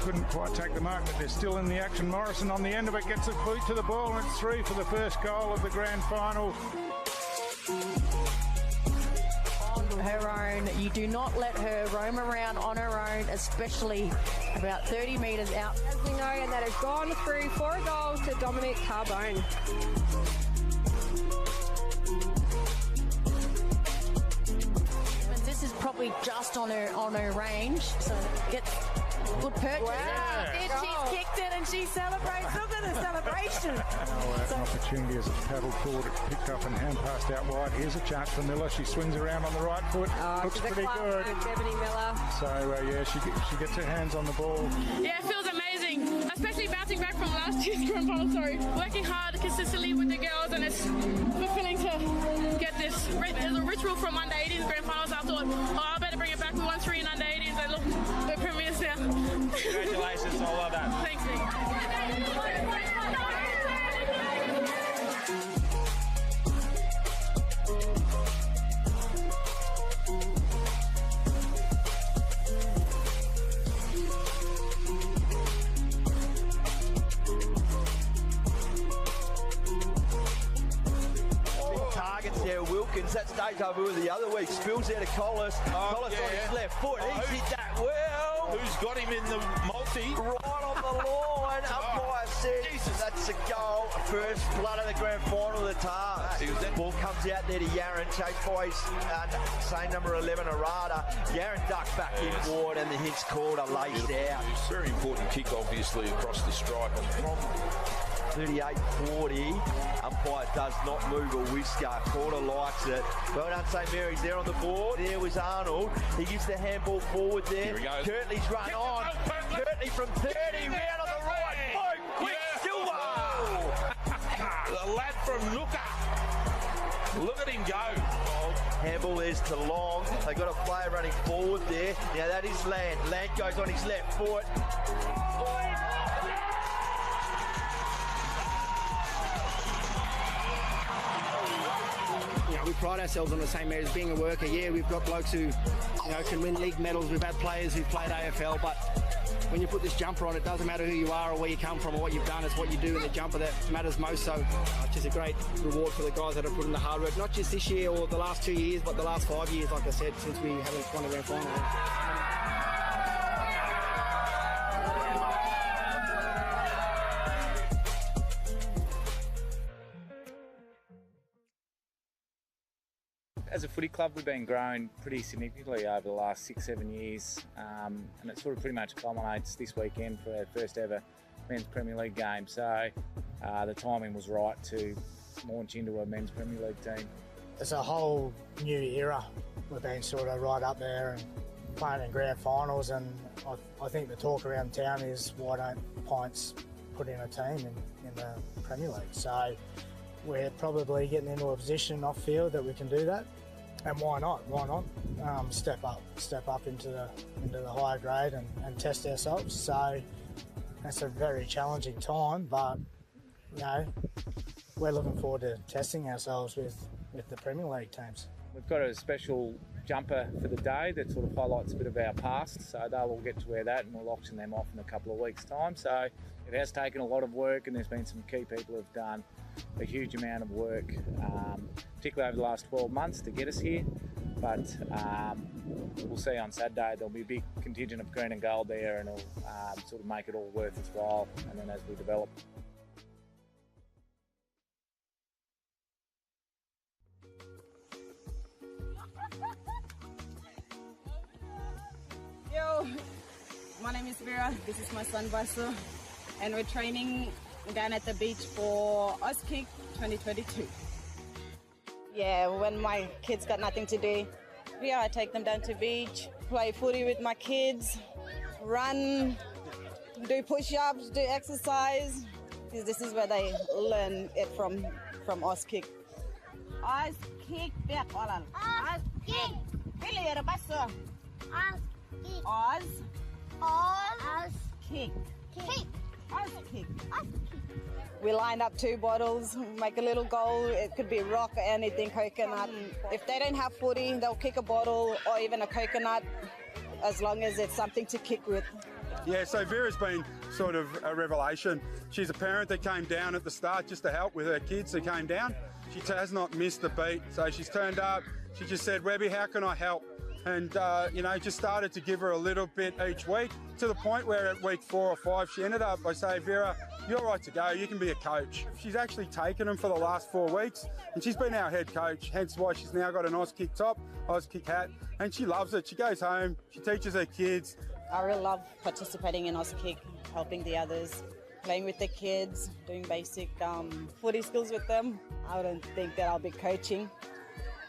Couldn't quite take the mark, but they're still in the action. Morrison on the end of it gets a boot to the ball, and it's 3 for the first goal of the grand final. On her own, you do not let her roam around on her own, especially about 30 metres out. As we know, and that has gone through for a goal to Dominic Carbone. This is probably just on her range, so gets good purchase. Wow. And she's kicked it and she celebrates. Look at the celebration. An opportunity as it's paddled forward, it's picked up and hand passed out wide. Here's a chance for Miller. She swings around on the right foot. Looks pretty good. Ebony Miller. So yeah, she gets her hands on the ball. Yeah, it feels amazing, especially bouncing back from last year's grand final. Working hard consistently with the girls, and it's fulfilling to get this as a ritual from under 18s grand finals. I thought, oh, I better bring it back. We won 3 in under 18s, and look, we're premiers now. Congratulations, I love that. Thanks, Nick. Targets there, Wilkins. That's deja vu the other week. Spills out of Collis. Collis on his left foot. He's hit that well. Who's got him in the multi? Right on the line. Umpire said that's a goal. First blood of the grand final of the task. Ball comes out there to Yaron, chased by his same number 11, Arada. Yaron ducked back in forward, and the hit's called a laced out. Very important kick, obviously, across the stripe. And from 38-40. Umpire does not move a whisker. Porter likes it. Well done, St Mary's there on the board. There was Arnold. He gives the handball forward there. Here he goes. Kirtley's run on. Kirtley from 30, round on the right. Boom, quick, Silver. the lad from Nooka. Look at him go. Handball there's to Long. They got a player running forward there. Now that is Land. Land goes on his left foot. We pride ourselves on the St Mary's being a worker. Yeah, we've got blokes who, can win league medals. We've had players who've played AFL, but when you put this jumper on, it doesn't matter who you are or where you come from or what you've done. It's what you do in the jumper that matters most. So it's just a great reward for the guys that have put in the hard work, not just this year or the last 2 years, but the last 5 years, like I said, since we haven't won a grand final. As a footy club, we've been growing pretty significantly over the last 6-7 years, and it sort of pretty much culminates this weekend for our first ever Men's Premier League game. So the timing was right to launch into a Men's Premier League team. It's a whole new era. We've been sort of right up there, and playing in grand finals, and I think the talk around town is why don't Pints put in a team in the Premier League. So we're probably getting into a position off field that we can do that, and why not? Step up into the higher grade and test ourselves. So that's a very challenging time, but you know, we're looking forward to testing ourselves with the Premier League teams. We've got a special jumper for the day that sort of highlights a bit of our past, so they'll all get to wear that and we'll auction them off in a couple of weeks' time. So it has taken a lot of work, and there's been some key people who have done a huge amount of work, particularly over the last 12 months to get us here. But we'll see on Saturday, there'll be a big contingent of green and gold there, and it'll sort of make it all worth its while, and then as we develop. Yo, my name is Vera, this is my son Vasu, and we're training down at the beach for Auskick 2022. Yeah, when my kids got nothing to do, I take them down to the beach, play footy with my kids, run, do push-ups, do exercise. This is where they learn it from Auskick. Auskick, back, Alan. Auskick. Really, Vasu. Oz. Kick. Oz kick. We line up 2 bottles, make a little goal. It could be rock or anything, coconut. If they don't have footy, they'll kick a bottle or even a coconut, as long as it's something to kick with. Yeah, so Vera's been sort of a revelation. She's a parent that came down at the start just to help with her kids who came down. She has not missed a beat, so she's turned up. She just said, Webby, how can I help? And, just started to give her a little bit each week, to the point where at week 4 or 5, she ended up by saying, Vera, you're right to go, you can be a coach. She's actually taken them for the last 4 weeks, and she's been our head coach, hence why she's now got an Auskick top, Auskick hat, and she loves it. She goes home, she teaches her kids. I really love participating in Auskick, helping the others, playing with the kids, doing basic footy skills with them. I don't think that I'll be coaching,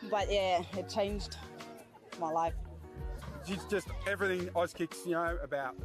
but yeah, it changed my life. She's just everything Auskick's, about.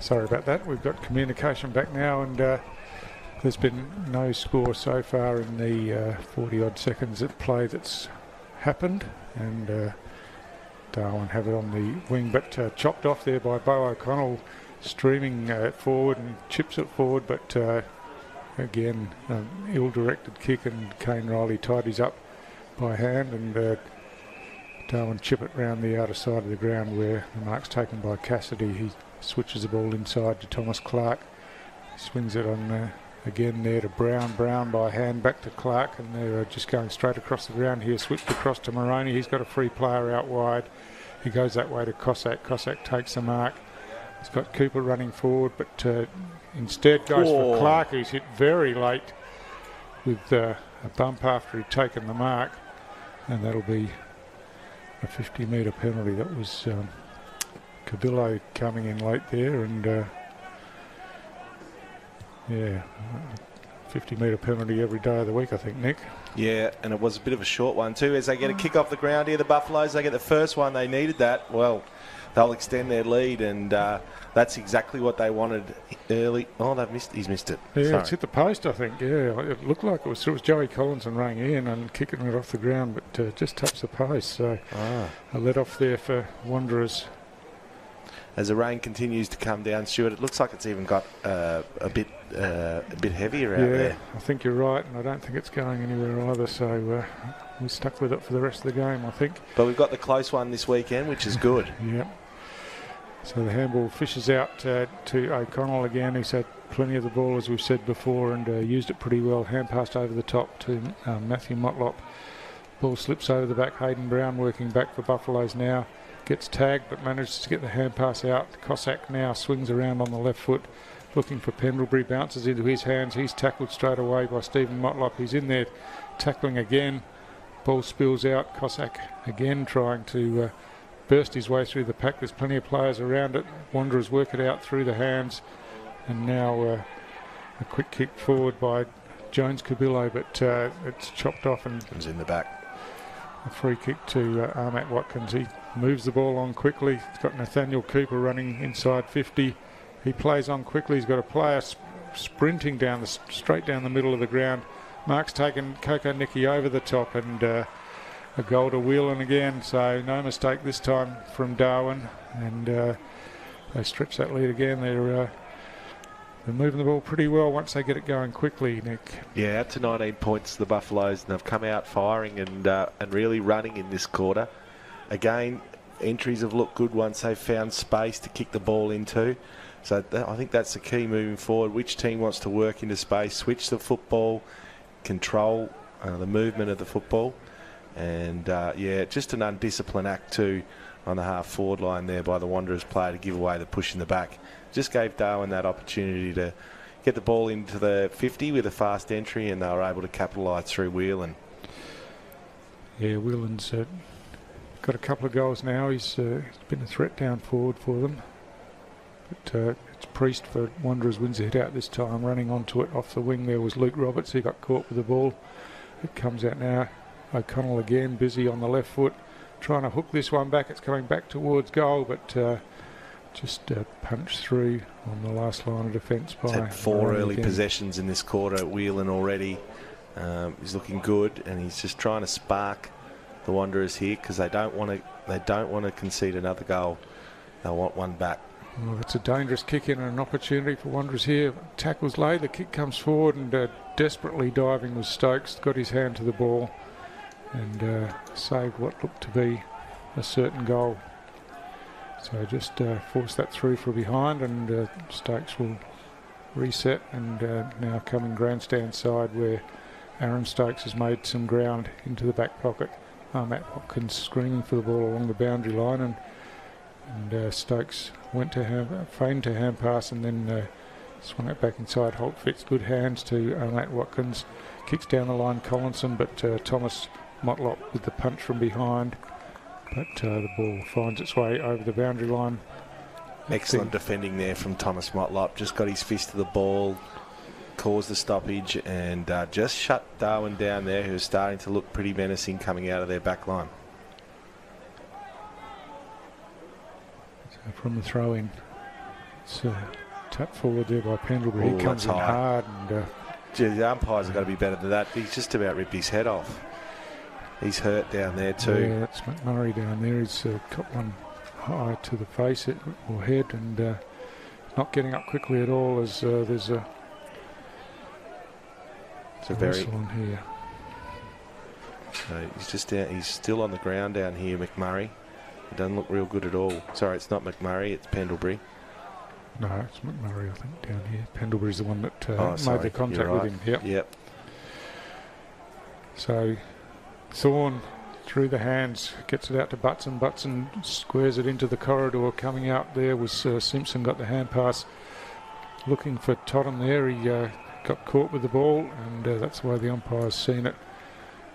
Sorry about that. We've got communication back now, and there's been no score so far in the 40-odd seconds of play that's happened, and Darwin have it on the wing, but chopped off there by Bo O'Connell, streaming forward and chips it forward, but again, ill-directed kick, and Kane Riley tidies up by hand, and Darwin chip it round the outer side of the ground where the mark's taken by Cassidy. He switches the ball inside to Thomas Clark, swings it on again there to Brown. Brown by hand back to Clark, and they're just going straight across the ground here. Switched across to Moroney. He's got a free player out wide. He goes that way to Cossack. Cossack takes the mark. He's got Cooper running forward, but instead goes for Clark, who's hit very late with a bump after he'd taken the mark, and that'll be a 50-metre penalty. That was Cabillo coming in late there, and yeah, 50-metre penalty every day of the week, I think, Nick. Yeah, and it was a bit of a short one too. As they get a kick off the ground here, the Buffaloes, they get the first one. They needed that. Well, they'll extend their lead, and that's exactly what they wanted early. Oh, they've missed. He's missed it. Yeah, Sorry. It's hit the post, I think. Yeah, it looked like it was Joey Collinson running in and kicking it off the ground, but just touched the post. So a let off there for Wanderers. As the rain continues to come down, Stuart, it looks like it's even got a bit heavier out there. I think you're right, and I don't think it's going anywhere either. So we're stuck with it for the rest of the game, I think. But we've got the close one this weekend, which is good. Yeah. So the handball fishes out to O'Connell again. He's had plenty of the ball, as we've said before, and used it pretty well. Hand passed over the top to Matthew Motlop. Ball slips over the back. Hayden Brown working back for Buffaloes now. Gets tagged, but manages to get the hand pass out. Cossack now swings around on the left foot, looking for Pendlebury. Bounces into his hands. He's tackled straight away by Stephen Motlop. He's in there tackling again. Ball spills out. Cossack again trying to burst his way through the pack. There's plenty of players around it. Wanderers work it out through the hands, and now a quick kick forward by Jones Cabillo, but it's chopped off and comes in the back. A free kick to Armat Watkins. He moves the ball on quickly. He's got Nathaniel Cooper running inside 50. He plays on quickly. He's got a player sprinting down straight down the middle of the ground. Mark's taken Coco Nicky over the top, and a goal to Whelan again. So no mistake this time from Darwin, and they stretch that lead again. They're moving the ball pretty well once they get it going quickly, Nick. Yeah, out to 19 points, the Buffaloes, and they've come out firing and really running in this quarter. Again, entries have looked good once they've found space to kick the ball into. So I think that's the key moving forward. Which team wants to work into space, switch the football, control the movement of the football. And, yeah, just an undisciplined act too on the half-forward line there by the Wanderers player to give away the push in the back. Just gave Darwin that opportunity to get the ball into the 50 with a fast entry, and they were able to capitalise through Whelan. Yeah, Whelan's got a couple of goals now. He's been a threat down forward for them. But it's Priest for Wanderers wins the hit out this time. Running onto it off the wing there was Luke Roberts. He got caught with the ball. It comes out now. O'Connell again, busy on the left foot, trying to hook this one back. It's coming back towards goal, but just punched through on the last line of defence by... He's had 4 early again. possessions in this quarter at Whelan already. He's looking good, and he's just trying to spark the Wanderers here because they don't want to concede another goal. They want one back. Well, it's a dangerous kick in and an opportunity for Wanderers here. Tackles laid, the kick comes forward, and desperately diving was Stokes. Got his hand to the ball and saved what looked to be a certain goal. So just force that through from behind, and Stokes will reset, and now coming grandstand side where Aaron Stokes has made some ground into the back pocket. Matt Watkins screaming for the ball along the boundary line, and Stokes went to feigned to hand pass and then swung it back inside. Holt fits good hands to Matt Watkins, kicks down the line Collinson, but Thomas Motlop with the punch from behind, but the ball finds its way over the boundary line. Excellent defending there from Thomas Motlop. Just got his fist to the ball, caused the stoppage, and just shut Darwin down there, who's starting to look pretty menacing coming out of their back line. So from the throw-in, It's tap forward there by Pendlebury. Ooh, He comes in that's high. hard. And Gee, the umpires have got to be better than that. He's just about ripped his head off. He's hurt down there too. yeah, that's McMurray down there. He's got one high to the face or head, and not getting up quickly at all as there's a whistle on here. So he's just down. He's still on the ground down here, McMurray. He doesn't look real good at all. Sorry, it's not McMurray, it's Pendlebury. No, it's McMurray, I think, down here. Pendlebury's the one that sorry, made the contact you're right. with him. Yep. So Thorne through the hands, gets it out to Butson. Butson squares it into the corridor. Coming out there was Simpson, got the hand pass. Looking for Totten there. He got caught with the ball, and that's the way the umpire's seen it.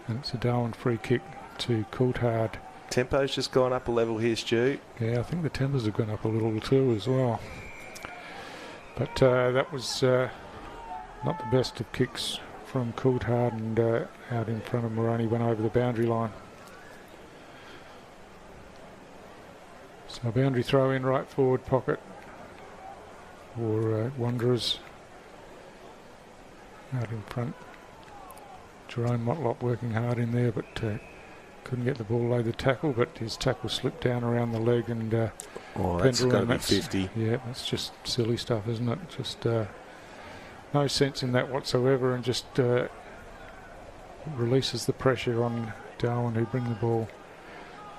And it's a Darwin free kick to Coulthard. Tempo's just gone up a level here, Stu. Yeah, I think the tempers have gone up a little too as well. But that was not the best of kicks from Coulthard, and out in front of Moroni, went over the boundary line. So boundary throw in right forward pocket for Wanderers. Out in front. Jerome Motlop working hard in there, but couldn't get the ball over the tackle, but his tackle slipped down around the leg, and that's got to be 50. Yeah, that's just silly stuff, isn't it? Just no sense in that whatsoever, and just releases the pressure on Darwin, who bring the ball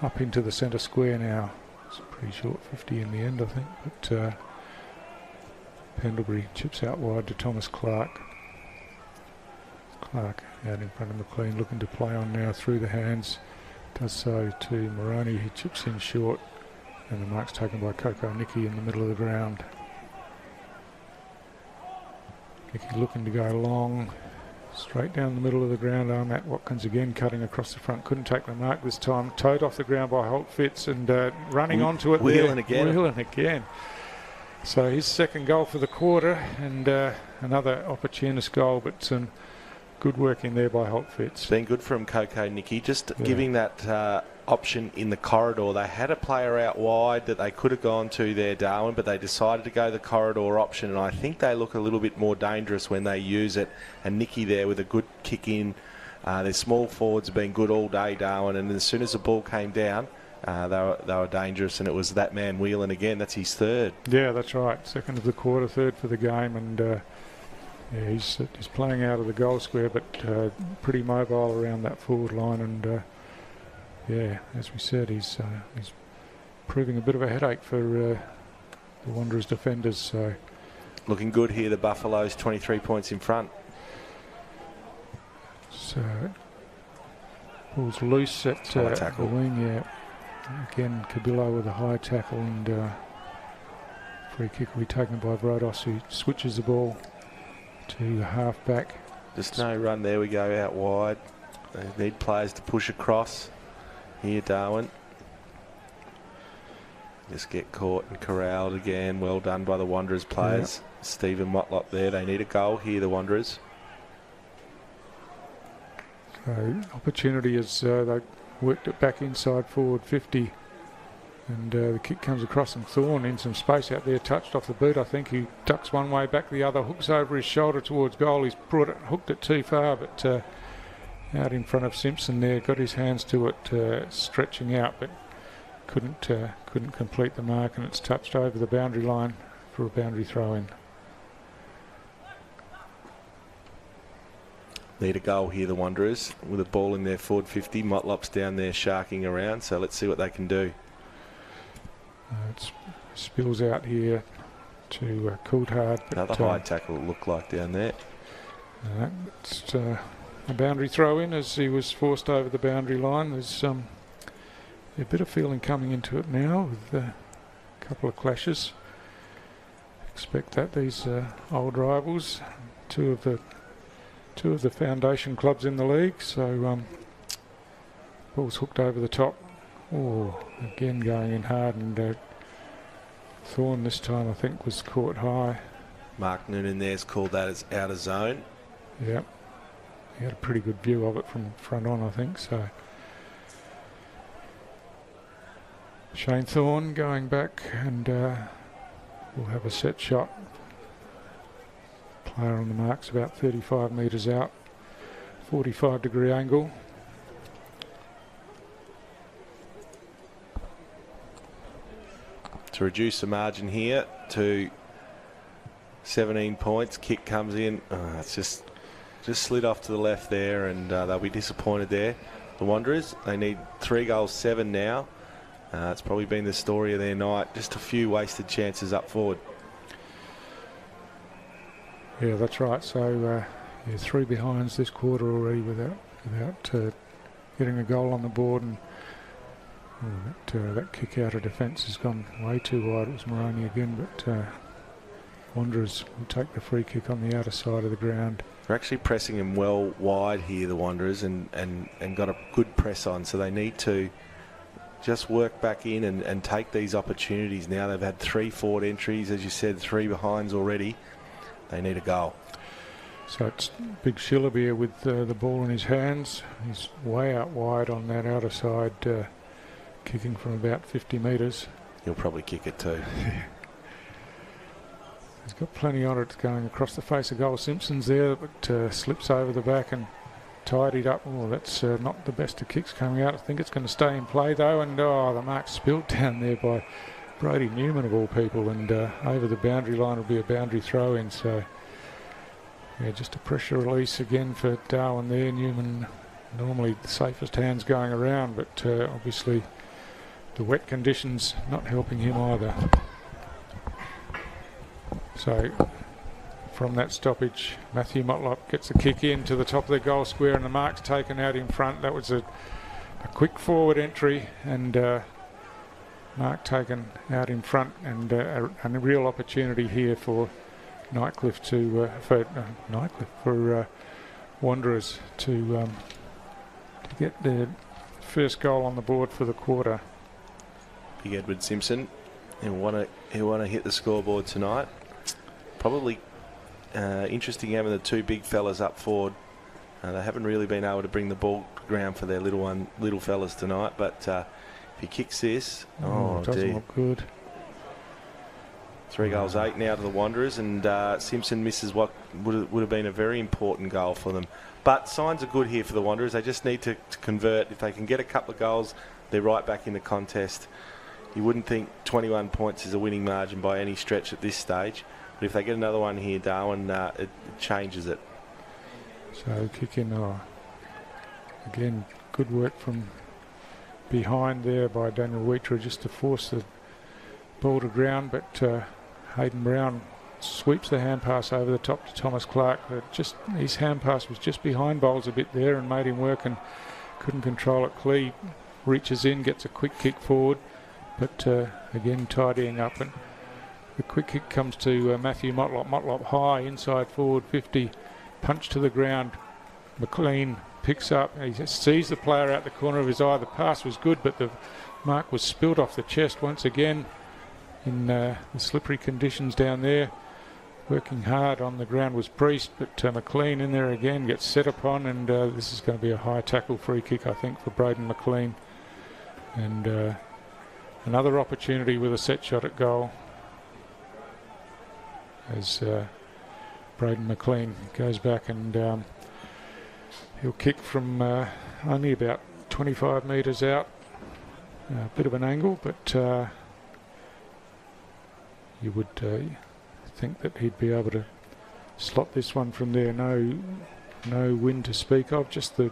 up into the centre square now. It's a pretty short 50 in the end, I think, but Pendlebury chips out wide to Thomas Clark. Clark out in front of McLean, looking to play on now through the hands. Does so to Moroni. He chips in short, and the mark's taken by Coco Nicky in the middle of the ground. Nicky looking to go long, straight down the middle of the ground. Matt Watkins again cutting across the front. Couldn't take the mark this time. Towed off the ground by Holt Fitz, and running onto it Wheeling there. again. Wheeling again. So his second goal for the quarter, and another opportunist goal, but some good work in there by Holt Fitz. It's been good from Coco Nicky, just giving that option in the corridor. They had a player out wide that they could have gone to there, Darwin, but they decided to go the corridor option, and I think they look a little bit more dangerous when they use it. And Nicky there with a good kick in. Their small forwards have been good all day, Darwin, and as soon as the ball came down, they were dangerous, and it was that man wheeling again. That's his third. Yeah, that's right. Second of the quarter, third for the game, and yeah, he's playing out of the goal square, but pretty mobile around that forward line, and yeah, as we said, he's proving a bit of a headache for the Wanderers defenders. So looking good here, the Buffaloes 23 points in front. So ball's loose at the wing. Yeah, again Cabillo with a high tackle, and free kick will be taken by Brodos, who switches the ball to the half back. Just no run there. We go out wide. They need players to push across. Here, Darwin. Just get caught and corralled again. Well done by the Wanderers players. Yeah. Stephen Motlop there. They need a goal here, the Wanderers. So opportunity as they worked it back inside forward 50. And the kick comes across, and Thorne in some space out there, touched off the boot. I think he ducks one way, back the other, hooks over his shoulder towards goal. He's hooked it too far, but out in front of Simpson there, got his hands to it, stretching out, but couldn't complete the mark, and it's touched over the boundary line for a boundary throw-in. Need a goal here, the Wanderers, with a ball in their forward 50. Motlop's down there sharking around, so let's see what they can do. It spills out here to Coulthard. Another high tackle it looked like down there. It's a boundary throw in as he was forced over the boundary line. There's a bit of feeling coming into it now with a couple of clashes. Expect that these old rivals, two of the foundation clubs in the league. So ball's hooked over the top. Oh, again going in hard, and Thorne this time I think was caught high. Mark Noonan there's called that as out of zone. Yeah, he had a pretty good view of it from front on, I think. So Shane Thorne going back, and will have a set shot. Player on the mark's about 35 metres out, 45-degree angle. To reduce the margin here to 17 points, kick comes in. It's just slid off to the left there, and they'll be disappointed there. The Wanderers, they need 3 goals 7 now. It's probably been the story of their night. Just a few wasted chances up forward. Yeah, that's right. So 3 behinds this quarter already without getting a goal on the board, and that kick out of defence has gone way too wide. It was Moroney again, but Wanderers will take the free kick on the outer side of the ground. They're actually pressing him well wide here, the Wanderers, and got a good press on, so they need to just work back in and take these opportunities now. They've had 3 forward entries, as you said, 3 behinds already. They need a goal. So it's Big Shillaby here with the ball in his hands. He's way out wide on that outer side, kicking from about 50 metres. He'll probably kick it too. He's got plenty on it going across the face of goal. Simpson's there, but slips over the back and tidied up. Oh, that's not the best of kicks coming out. I think it's going to stay in play though, and the mark spilt down there by Brody Newman of all people, and over the boundary line will be a boundary throw in. So yeah, just a pressure release again for Darwin there. Newman normally the safest hands going around, but obviously the wet conditions not helping him either. So from that stoppage, Matthew Motlop gets a kick in to the top of the goal square, and the mark's taken out in front. That was a quick forward entry, and mark taken out in front, and a real opportunity here for Nightcliff for Wanderers to get their first goal on the board for the quarter. Big Edward Simpson, he'll want to hit the scoreboard tonight. Probably interesting having the 2 big fellas up forward. They haven't really been able to bring the ball to ground for their little fellas tonight, but if he kicks this, it doesn't look good. 3 goals 8 now to the Wanderers, and Simpson misses what would have been a very important goal for them. But signs are good here for the Wanderers. They just need to convert. If they can get a couple of goals, they're right back in the contest. You wouldn't think 21 points is a winning margin by any stretch at this stage. But if they get another one here, Darwin, it changes it. So kick in. Again, good work from behind there by Daniel Wheater just to force the ball to ground. But Hayden Brown sweeps the hand pass over the top to Thomas Clark. His hand pass was just behind Bowles a bit there and made him work and couldn't control it. Clee reaches in, gets a quick kick forward, but again tidying up, and the quick kick comes to Matthew Motlop. Motlop high, inside forward 50, punch to the ground. McLean picks up, he sees the player out the corner of his eye. The pass was good, but the mark was spilled off the chest once again in the slippery conditions down there. Working hard on the ground was Priest, but McLean in there again gets set upon, and this is going to be a high tackle free kick, I think, for Braden McLean. And another opportunity with a set shot at goal as Braden McLean goes back, and he'll kick from only about 25 metres out. A bit of an angle, but you would think that he'd be able to slot this one from there. No wind to speak of, just the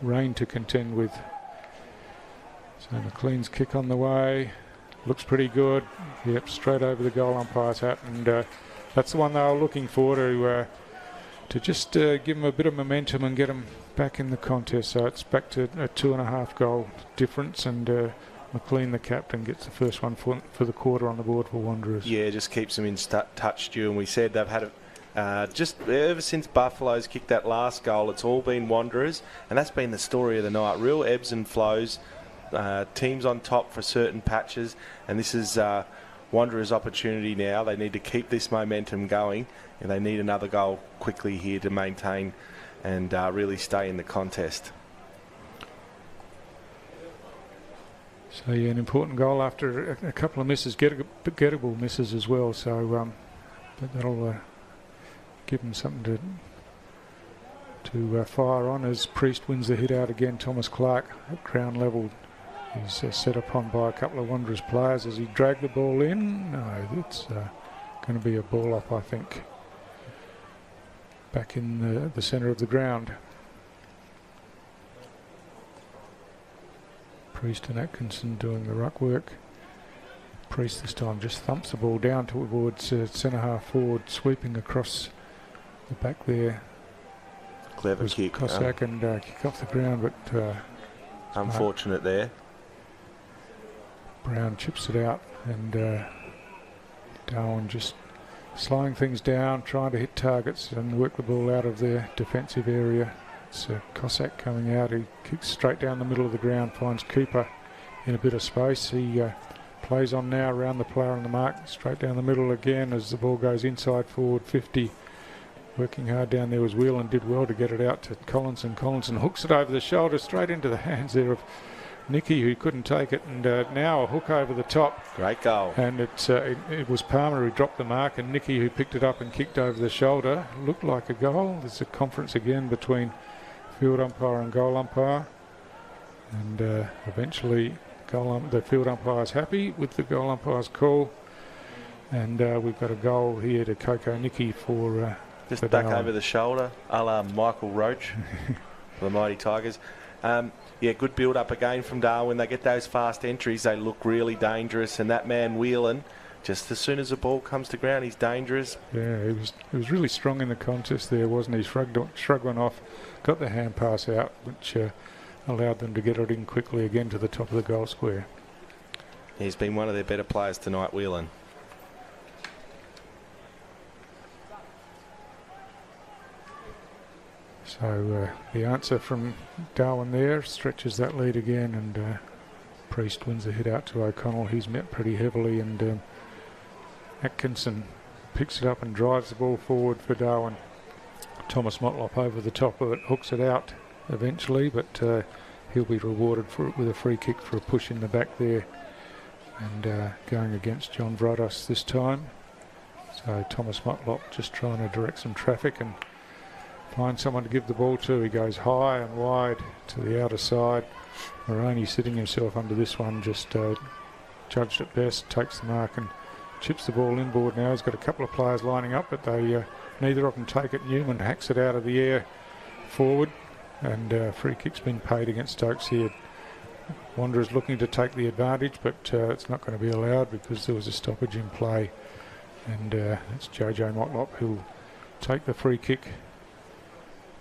rain to contend with. So McLean's kick on the way, looks pretty good. Yep, straight over the goal umpire's hat, and that's the one they were looking for to just give him a bit of momentum and get him back in the contest. So it's back to a 2.5 goal difference, and McLean, the captain, gets the first one for the quarter on the board for Wanderers. Yeah, just keeps them in touch, Stu. And we said they've had just ever since Buffalo's kicked that last goal, it's all been Wanderers, and that's been the story of the night. Real ebbs and flows. Teams on top for certain patches, and this is Wanderers' opportunity now. They need to keep this momentum going, and they need another goal quickly here to maintain and really stay in the contest. So yeah, an important goal after a couple of misses, gettable misses as well. So but that'll give them something to fire on as Priest wins the hit out again. Thomas Clark at ground level. He's set upon by a couple of Wanderers players as he dragged the ball in. No, it's going to be a ball up, I think, back in the centre of the ground. Priest and Atkinson doing the ruck work. Priest this time just thumps the ball down towards centre half forward, sweeping across the back there. Clever kick. Cossack and kick off the ground, but unfortunate there. Brown chips it out, and Darwin just slowing things down, trying to hit targets and work the ball out of their defensive area. It's Cossack coming out. He kicks straight down the middle of the ground, finds Cooper in a bit of space. He plays on now around the player on the mark, straight down the middle again as the ball goes inside forward 50. Working hard down there was Whelan, did well to get it out to Collinson. Collinson hooks it over the shoulder straight into the hands there of Nicky, who couldn't take it, and now a hook over the top. Great goal. And it was Palmer who dropped the mark, and Nicky who picked it up and kicked over the shoulder. Looked like a goal. There's a conference again between field umpire and goal umpire, and eventually the field umpire's happy with the goal umpire's call, and we've got a goal here to Coco Nicky for just back over the shoulder, a la Michael Roach for the Mighty Tigers. Yeah, good build-up again from Darwin. They get those fast entries. They look really dangerous. And that man, Whelan, just as soon as the ball comes to ground, he's dangerous. Yeah, he was really strong in the contest there, wasn't he? Shrugged one off, got the hand pass out, which allowed them to get it in quickly again to the top of the goal square. He's been one of their better players tonight, Whelan. So the answer from Darwin there stretches that lead again, and Priest wins the hit out to O'Connell. He's met pretty heavily, and Atkinson picks it up and drives the ball forward for Darwin. Thomas Motlop over the top of it, hooks it out eventually, but he'll be rewarded for it with a free kick for a push in the back there, and going against John Vrados this time. So Thomas Motlop just trying to direct some traffic and find someone to give the ball to. He goes high and wide to the outer side. Moroney sitting himself under this one, just judged at best, takes the mark and chips the ball inboard now. He's got a couple of players lining up, but they neither of them take it. Newman hacks it out of the air forward, and free kick's been paid against Stokes here. Wanderers looking to take the advantage, but it's not going to be allowed because there was a stoppage in play, and it's JJ Motlop who'll take the free kick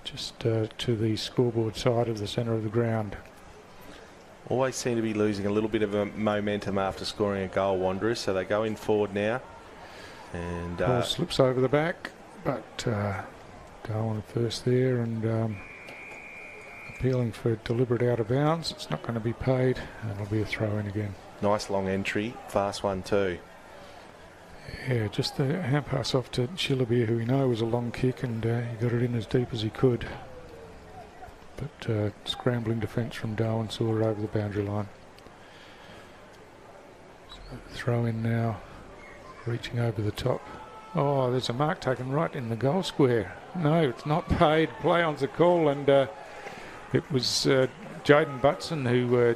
just to the scoreboard side of the centre of the ground. Always seem to be losing a little bit of a momentum after scoring a goal, Wanderers, so they go in forward now. And ball slips over the back, but Darwin first there, and appealing for deliberate out of bounds. It's not going to be paid, and it'll be a throw in again. Nice long entry, fast one too. Yeah, just the hand pass off to Shillabeer, who we know was a long kick, and he got it in as deep as he could. But scrambling defence from Darwin saw her over the boundary line. So throw in now, reaching over the top. Oh, there's a mark taken right in the goal square. No, it's not paid. Play on's the call, and it was Jaden Butson who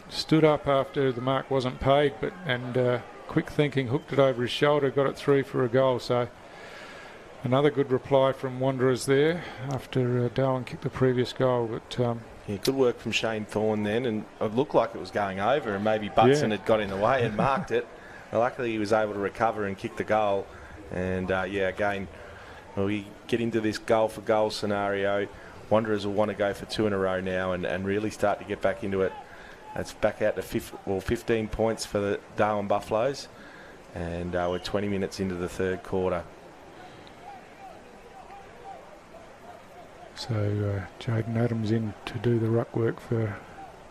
stood up after the mark wasn't paid, and quick thinking, hooked it over his shoulder, got it through for a goal. So another good reply from Wanderers there after Darwin kicked the previous goal. But yeah, good work from Shane Thorne then, and it looked like it was going over, and maybe Butson had got in the way and marked it. Luckily he was able to recover and kick the goal. And yeah, again, when we get into this goal for goal scenario, Wanderers will want to go for 2 in a row now and really start to get back into it. That's back out to 15 points for the Darwin Buffaloes, and we're 20 minutes into the third quarter. So Jaden Adams in to do the ruck work for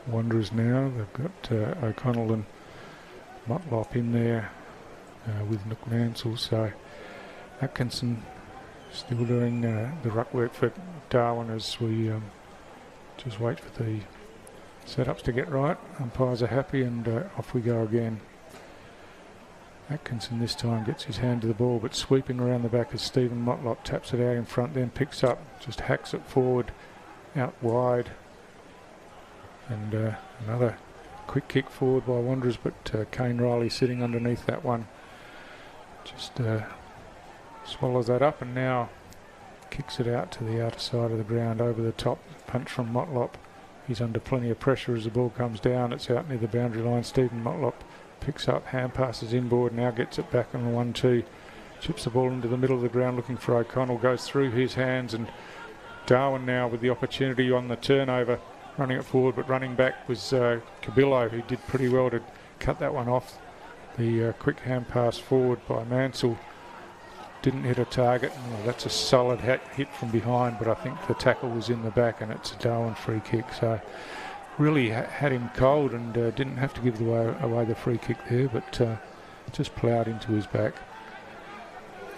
Wanderers now. They've got O'Connell and Motlop in there with Nook Mansell. So Atkinson still doing the ruck work for Darwin as we just wait for the Setups to get right. Umpires are happy, and off we go again. Atkinson this time gets his hand to the ball, but sweeping around the back as Stephen Motlop taps it out in front, then picks up, just hacks it forward, out wide. And another quick kick forward by Wanderers, but Kane Riley sitting underneath that one. Just swallows that up and now kicks it out to the outer side of the ground over the top. Punch from Motlop. He's under plenty of pressure as the ball comes down. It's out near the boundary line. Stephen Motlop picks up, hand passes inboard, now gets it back on the 1-2. Chips the ball into the middle of the ground looking for O'Connell. Goes through his hands, and Darwin now with the opportunity on the turnover. Running it forward, but running back was Cabillo, who did pretty well to cut that one off. The quick hand pass forward by Mansell didn't hit a target. Oh, that's a solid hit from behind, but I think the tackle was in the back, and it's a Darwin free kick. So really had him cold, and didn't have to give away the free kick there, but just ploughed into his back.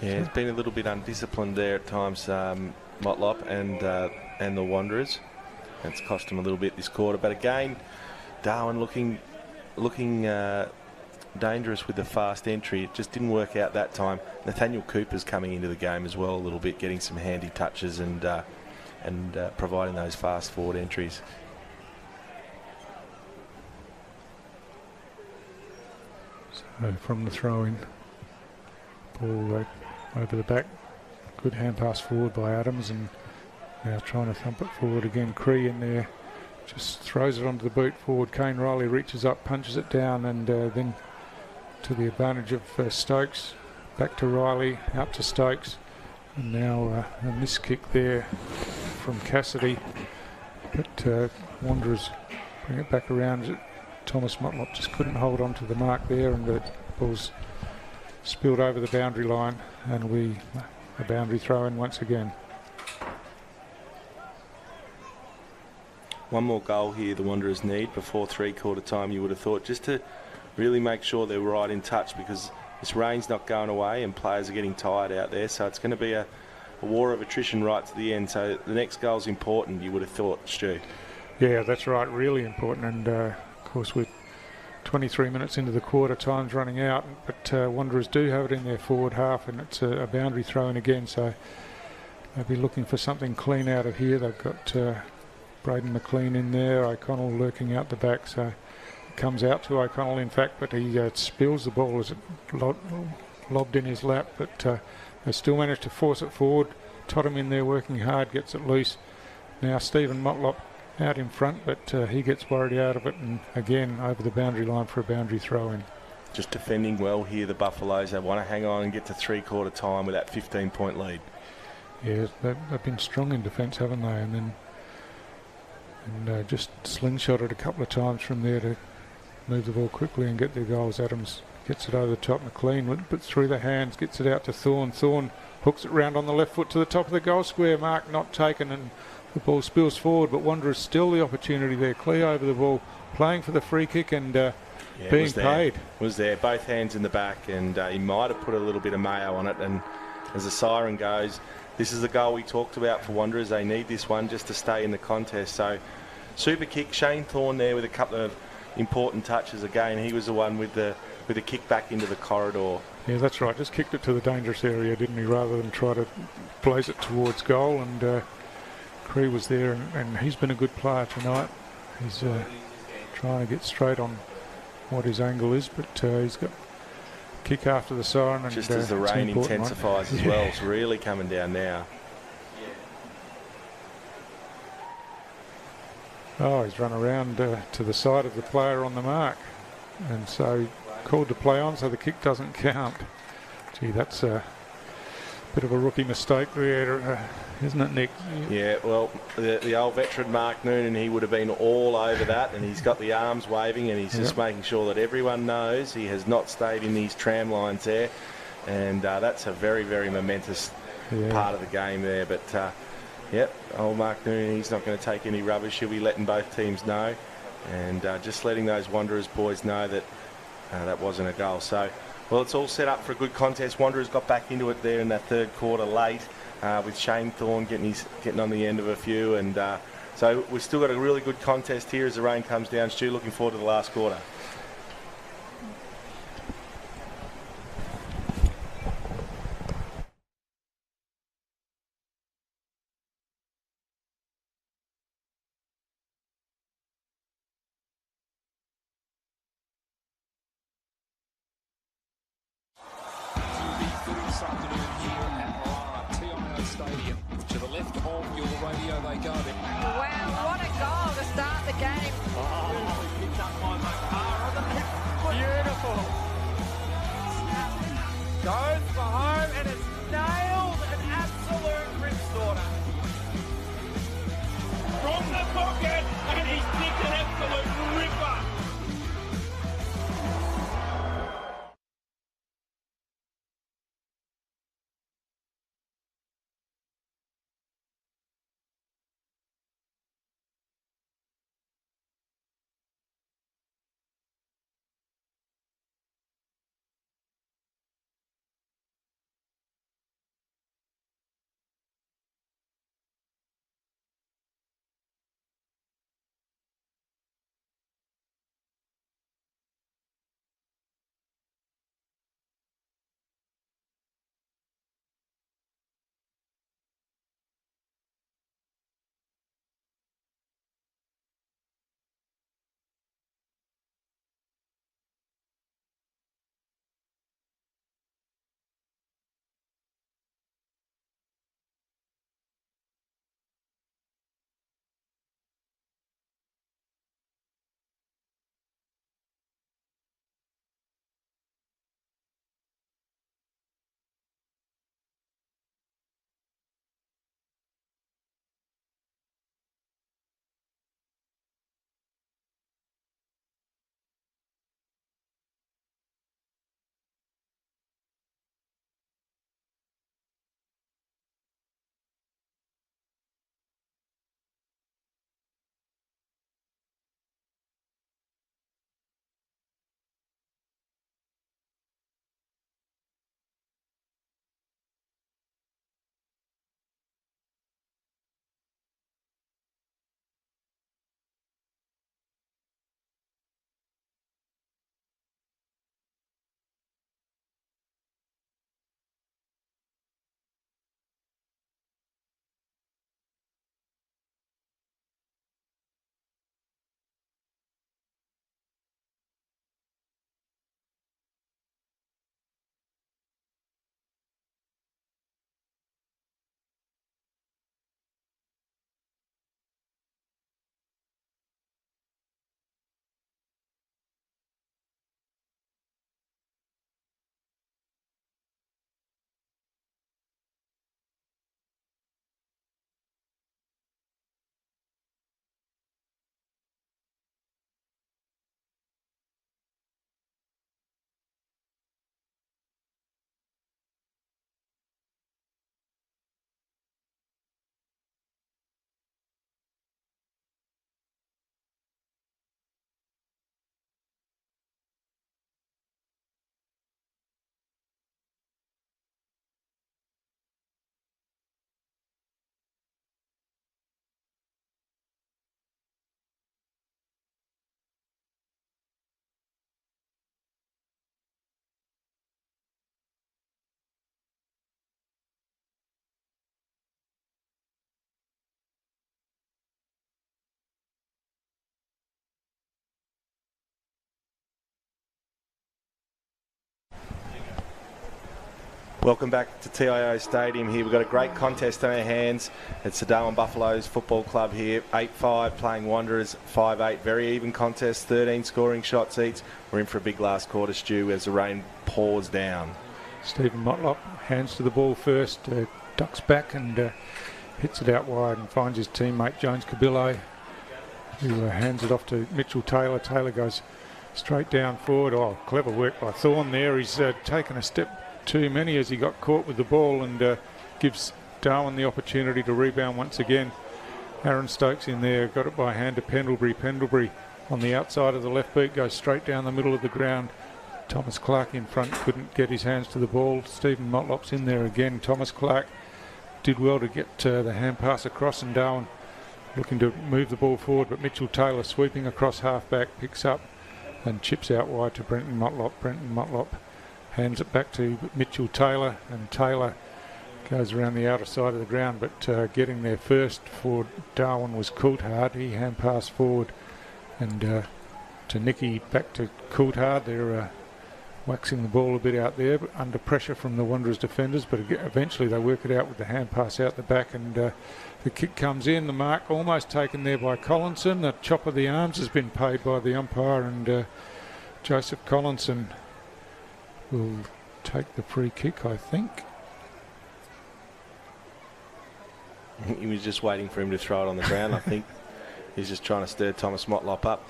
Yeah, it's been a little bit undisciplined there at times, Motlop and the Wanderers. It's cost him a little bit this quarter, but again, Darwin looking dangerous with the fast entry. It just didn't work out that time. Nathaniel Cooper's coming into the game as well a little bit, getting some handy touches and providing those fast forward entries. So from the throw-in, ball over the back, good hand pass forward by Adams, and now trying to thump it forward again. Cree in there, just throws it onto the boot forward. Kane Riley reaches up, punches it down, and then to the advantage of Stokes. Back to Riley, out to Stokes, and now a miss kick there from Cassidy. But Wanderers bring it back around. Thomas Motlop just couldn't hold on to the mark there, and the ball's spilled over the boundary line, and a boundary throw in once again. One more goal here the Wanderers need before three-quarter time, you would have thought, just to really make sure they're right in touch, because this rain's not going away and players are getting tired out there, so it's going to be a war of attrition right to the end. So the next goal's important, you would have thought, Stu. Yeah, that's right, really important, and of course we're 23 minutes into the quarter, time's running out, but Wanderers do have it in their forward half, and it's a boundary throw in again, so they'll be looking for something clean out of here. They've got Braden McLean in there, O'Connell lurking out the back, so it comes out to O'Connell in fact, but he spills the ball as it lobbed in his lap, but they still managed to force it forward. Totham in there working hard, gets it loose. Now Stephen Motlop out in front, but he gets worried out of it, and again over the boundary line for a boundary throw in. Just defending well here, the Buffaloes. They want to hang on and get to three-quarter time with that 15-point lead. Yeah, they've been strong in defence, haven't they? And just slingshotted a couple of times from there to move the ball quickly and get their goals. Adams gets it over the top. McLean, but through the hands, gets it out to Thorne. Thorne hooks it round on the left foot to the top of the goal square. Mark not taken, and the ball spills forward, but Wanderers still the opportunity there. Clear over the ball, playing for the free kick, and being paid. Was there, both hands in the back, and he might have put a little bit of mayo on it. And as the siren goes, this is the goal we talked about for Wanderers. They need this one just to stay in the contest. So super kick, Shane Thorne there with a couple of important touches. Again, he was the one with the kick back into the corridor. Yeah, that's right. Just kicked it to the dangerous area, didn't he, rather than try to blaze it towards goal. And Cree was there, and he's been a good player tonight. He's trying to get straight on what his angle is, but he's got kick after the siren. And just as the rain intensifies as well, it's really coming down now. Oh, he's run around to the side of the player on the mark, and so called to play on, so the kick doesn't count. Gee, that's a bit of a rookie mistake there, isn't it, Nick? Yeah, well, the old veteran Mark Noonan, he would have been all over that, and he's got the arms waving, and he's just making sure that everyone knows he has not stayed in these tram lines there, and that's a very, very momentous part of the game there. But yep, old Mark Noonan, he's not going to take any rubbish. He'll be letting both teams know, and just letting those Wanderers boys know that that wasn't a goal. So, well, it's all set up for a good contest. Wanderers got back into it there in that third quarter late, with Shane Thorne getting on the end of a few, and So we've still got a really good contest here as the rain comes down. Stu, looking forward to the last quarter. This afternoon here at TIO Stadium. To the left of your radio they go. Wow, what a goal to start the game. Picked up by Makar. Beautiful. Goes for home and it's nailed an absolute ripstorter. From the pocket and he's picked an absolute ripper. Welcome back to TIO Stadium here. We've got a great contest on our hands. It's the Darwin Buffaloes Football Club here. 8-5 playing Wanderers 5-8. Very even contest, 13 scoring shots each. We're in for a big last quarter, Stu, as the rain pours down. Stephen Motlop hands to the ball first, ducks back and hits it out wide and finds his teammate Jones Cabillo, who hands it off to Mitchell Taylor. Taylor goes straight down forward. Oh, clever work by Thorne there. He's taken a step too many as he got caught with the ball and gives Darwin the opportunity to rebound once again. Aaron Stokes in there, got it by hand to Pendlebury. Pendlebury on the outside of the left boot goes straight down the middle of the ground. Thomas Clark in front couldn't get his hands to the ball. Stephen Motlop's in there again. Thomas Clark did well to get the hand pass across, and Darwin looking to move the ball forward, but Mitchell Taylor sweeping across half-back, picks up and chips out wide to Brenton Motlop. Brenton Motlop hands it back to Mitchell Taylor, and Taylor goes around the outer side of the ground, but getting there first for Darwin was Coulthard. He hand passed forward, and to Nicky, back to Coulthard. They're waxing the ball a bit out there, but under pressure from the Wanderers defenders, but eventually they work it out with the hand pass out the back, and the kick comes in. The mark almost taken there by Collinson. The chop of the arms has been paid by the umpire, and Joseph Collinson will take the free kick, I think. He was just waiting for him to throw it on the ground, I think. He's just trying to stir Thomas Motlop up.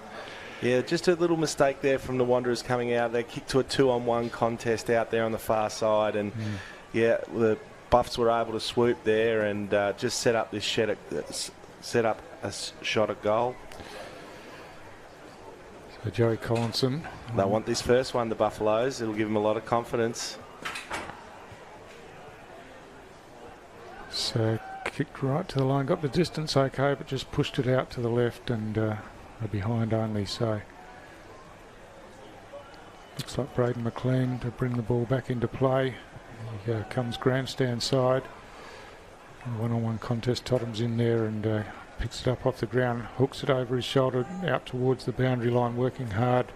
Yeah, just a little mistake there from the Wanderers coming out. They kicked to a 2-on-1 contest out there on the far side, and yeah, the Buffs were able to swoop there and just set up a shot at goal. So Joey Collinson. They want this first one, the Buffaloes. It'll give them a lot of confidence. So kicked right to the line, got the distance okay, but just pushed it out to the left, and are behind only. So looks like Braden McLean to bring the ball back into play. Here comes grandstand side. One-on-one contest. Tottenham's in there and picks it up off the ground, hooks it over his shoulder out towards the boundary line, working hard.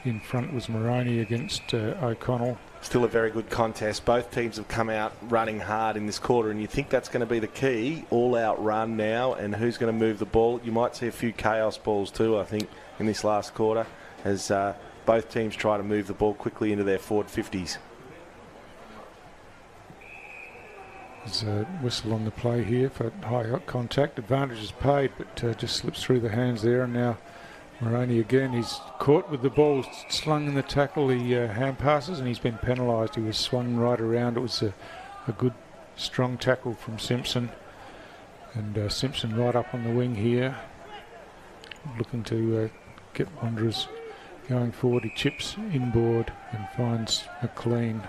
In front was Moroney against O'Connell. Still a very good contest. Both teams have come out running hard in this quarter, and you think that's going to be the key. All-out run now, and who's going to move the ball? You might see a few chaos balls too, I think, in this last quarter, as both teams try to move the ball quickly into their forward 50s. There's a whistle on the play here for high contact. Advantage is paid, but just slips through the hands there, and now Moroney again. He's caught with the ball slung in the tackle. He hand passes, and he's been penalised. He was swung right around. It was a good, strong tackle from Simpson. And Simpson right up on the wing here, looking to get Wanderers going forward. He chips inboard and finds McLean.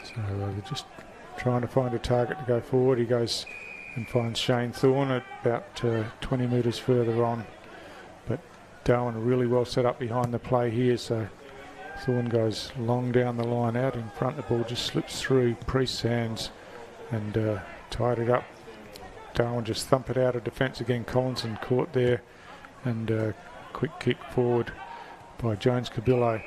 So they're just trying to find a target to go forward. He goes and finds Shane Thorne at about 20 metres further on. But Darwin are really well set up behind the play here, so Thorne goes long down the line out in front. The ball just slips through Priest's hands and tied it up. Darwin just thump it out of defence again. Collinson caught there, and quick kick forward by Jones Cabillo.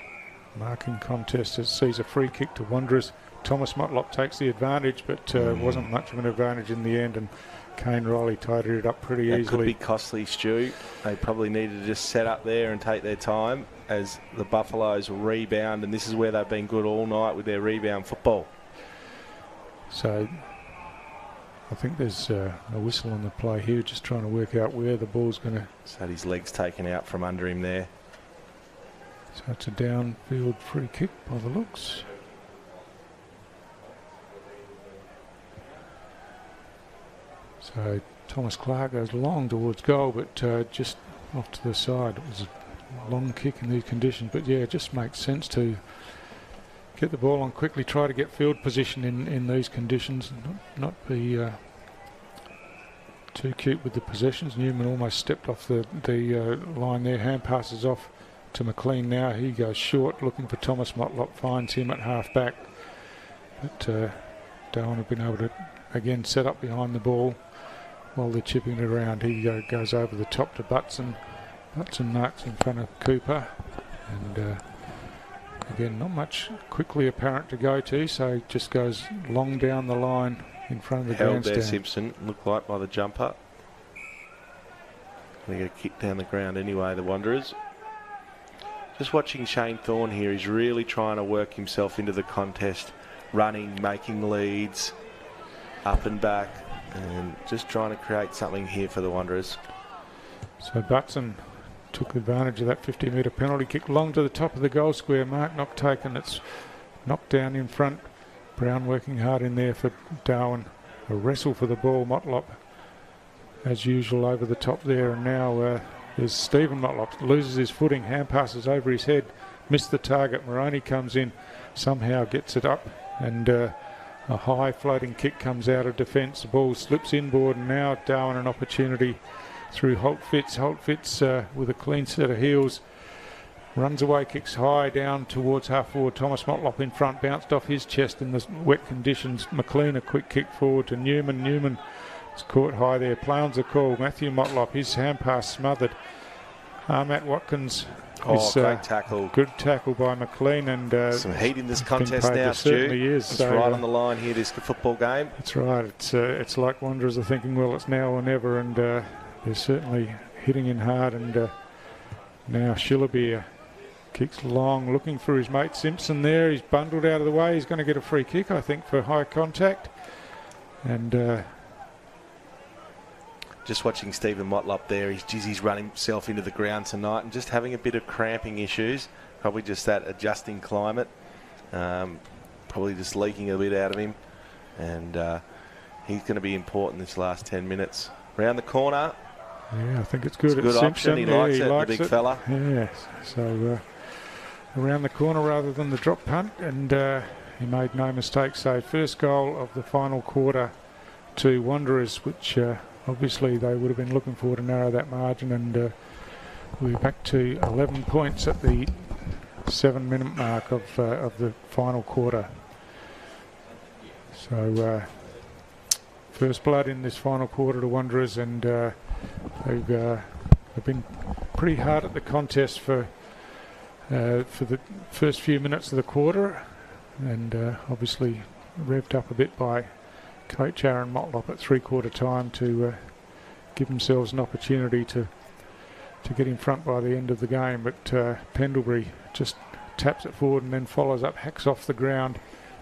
Marking contest as sees a free kick to Wanderers. Thomas Motlop takes the advantage, but wasn't much of an advantage in the end, and Kane Riley tied it up pretty easily. That could be costly, Stu. They probably needed to just set up there and take their time as the Buffaloes rebound, and this is where they've been good all night with their rebound football. So I think there's a whistle on the play here, just trying to work out where the ball's going to... He's had his legs taken out from under him there. So it's a downfield free kick by the looks. So Thomas Clark goes long towards goal, but just off to the side. It was a long kick in these conditions, but yeah, it just makes sense to get the ball on quickly, try to get field position in these conditions, and not be too cute with the possessions. Newman almost stepped off the line there. Hand passes off to McLean now. He goes short, looking for Thomas Motlop, finds him at half back. But Darwin have been able to again set up behind the ball while they're chipping it around. He goes over the top to Butson. Butson marks in front of Cooper, and again, not much quickly apparent to go to, so just goes long down the line in front of the grandstand. Held there, Simpson, looked like, by the jumper. They get a kick down the ground anyway, the Wanderers. Just watching Shane Thorne here, he's really trying to work himself into the contest, running, making leads, up and back, and just trying to create something here for the Wanderers. So Butson took advantage of that 50-metre penalty kick long to the top of the goal square. Mark not taken. It's knocked down in front. Brown working hard in there for Darwin. A wrestle for the ball. Motlop, as usual, over the top there. And now there's Stephen Motlop. Loses his footing. Hand passes over his head. Missed the target. Moroney comes in. Somehow gets it up. And A high floating kick comes out of defence. The ball slips inboard, and now Darwin an opportunity through Holt Fitz. Holt Fitz with a clean set of heels. Runs away, kicks high down towards half forward. Thomas Motlop in front, bounced off his chest in the wet conditions. McLean a quick kick forward to Newman. Newman is caught high there. Play on's a call. Matthew Motlop, his hand pass smothered. Matt Watkins. Great tackle. Good tackle by McLean. And some heat in this contest now, Stu. Is. It's right on the line here, this football game. That's right. It's like Wanderers are thinking, well, it's now or never, and they're certainly hitting in hard. And now Shillabeer kicks long, looking for his mate Simpson there. He's bundled out of the way. He's going to get a free kick, I think, for high contact. And just watching Stephen Motlop there. He's run himself into the ground tonight and just having a bit of cramping issues. Probably just that adjusting climate. Probably just leaking a bit out of him. And he's going to be important this last 10 minutes. Round the corner. Yeah, I think it's good. It's a good option. He likes it, the big fella. Yeah, so around the corner rather than the drop punt, and he made no mistake. So first goal of the final quarter to Wanderers, which obviously they would have been looking for to narrow that margin, and we're back to 11 points at the 7-minute mark of the final quarter. So first blood in this final quarter to Wanderers, and they've been pretty hard at the contest for the first few minutes of the quarter, and obviously revved up a bit by coach Aaron Motlop at 3/4 time to give themselves an opportunity to get in front by the end of the game. But Pendlebury just taps it forward and then follows up, hacks off the ground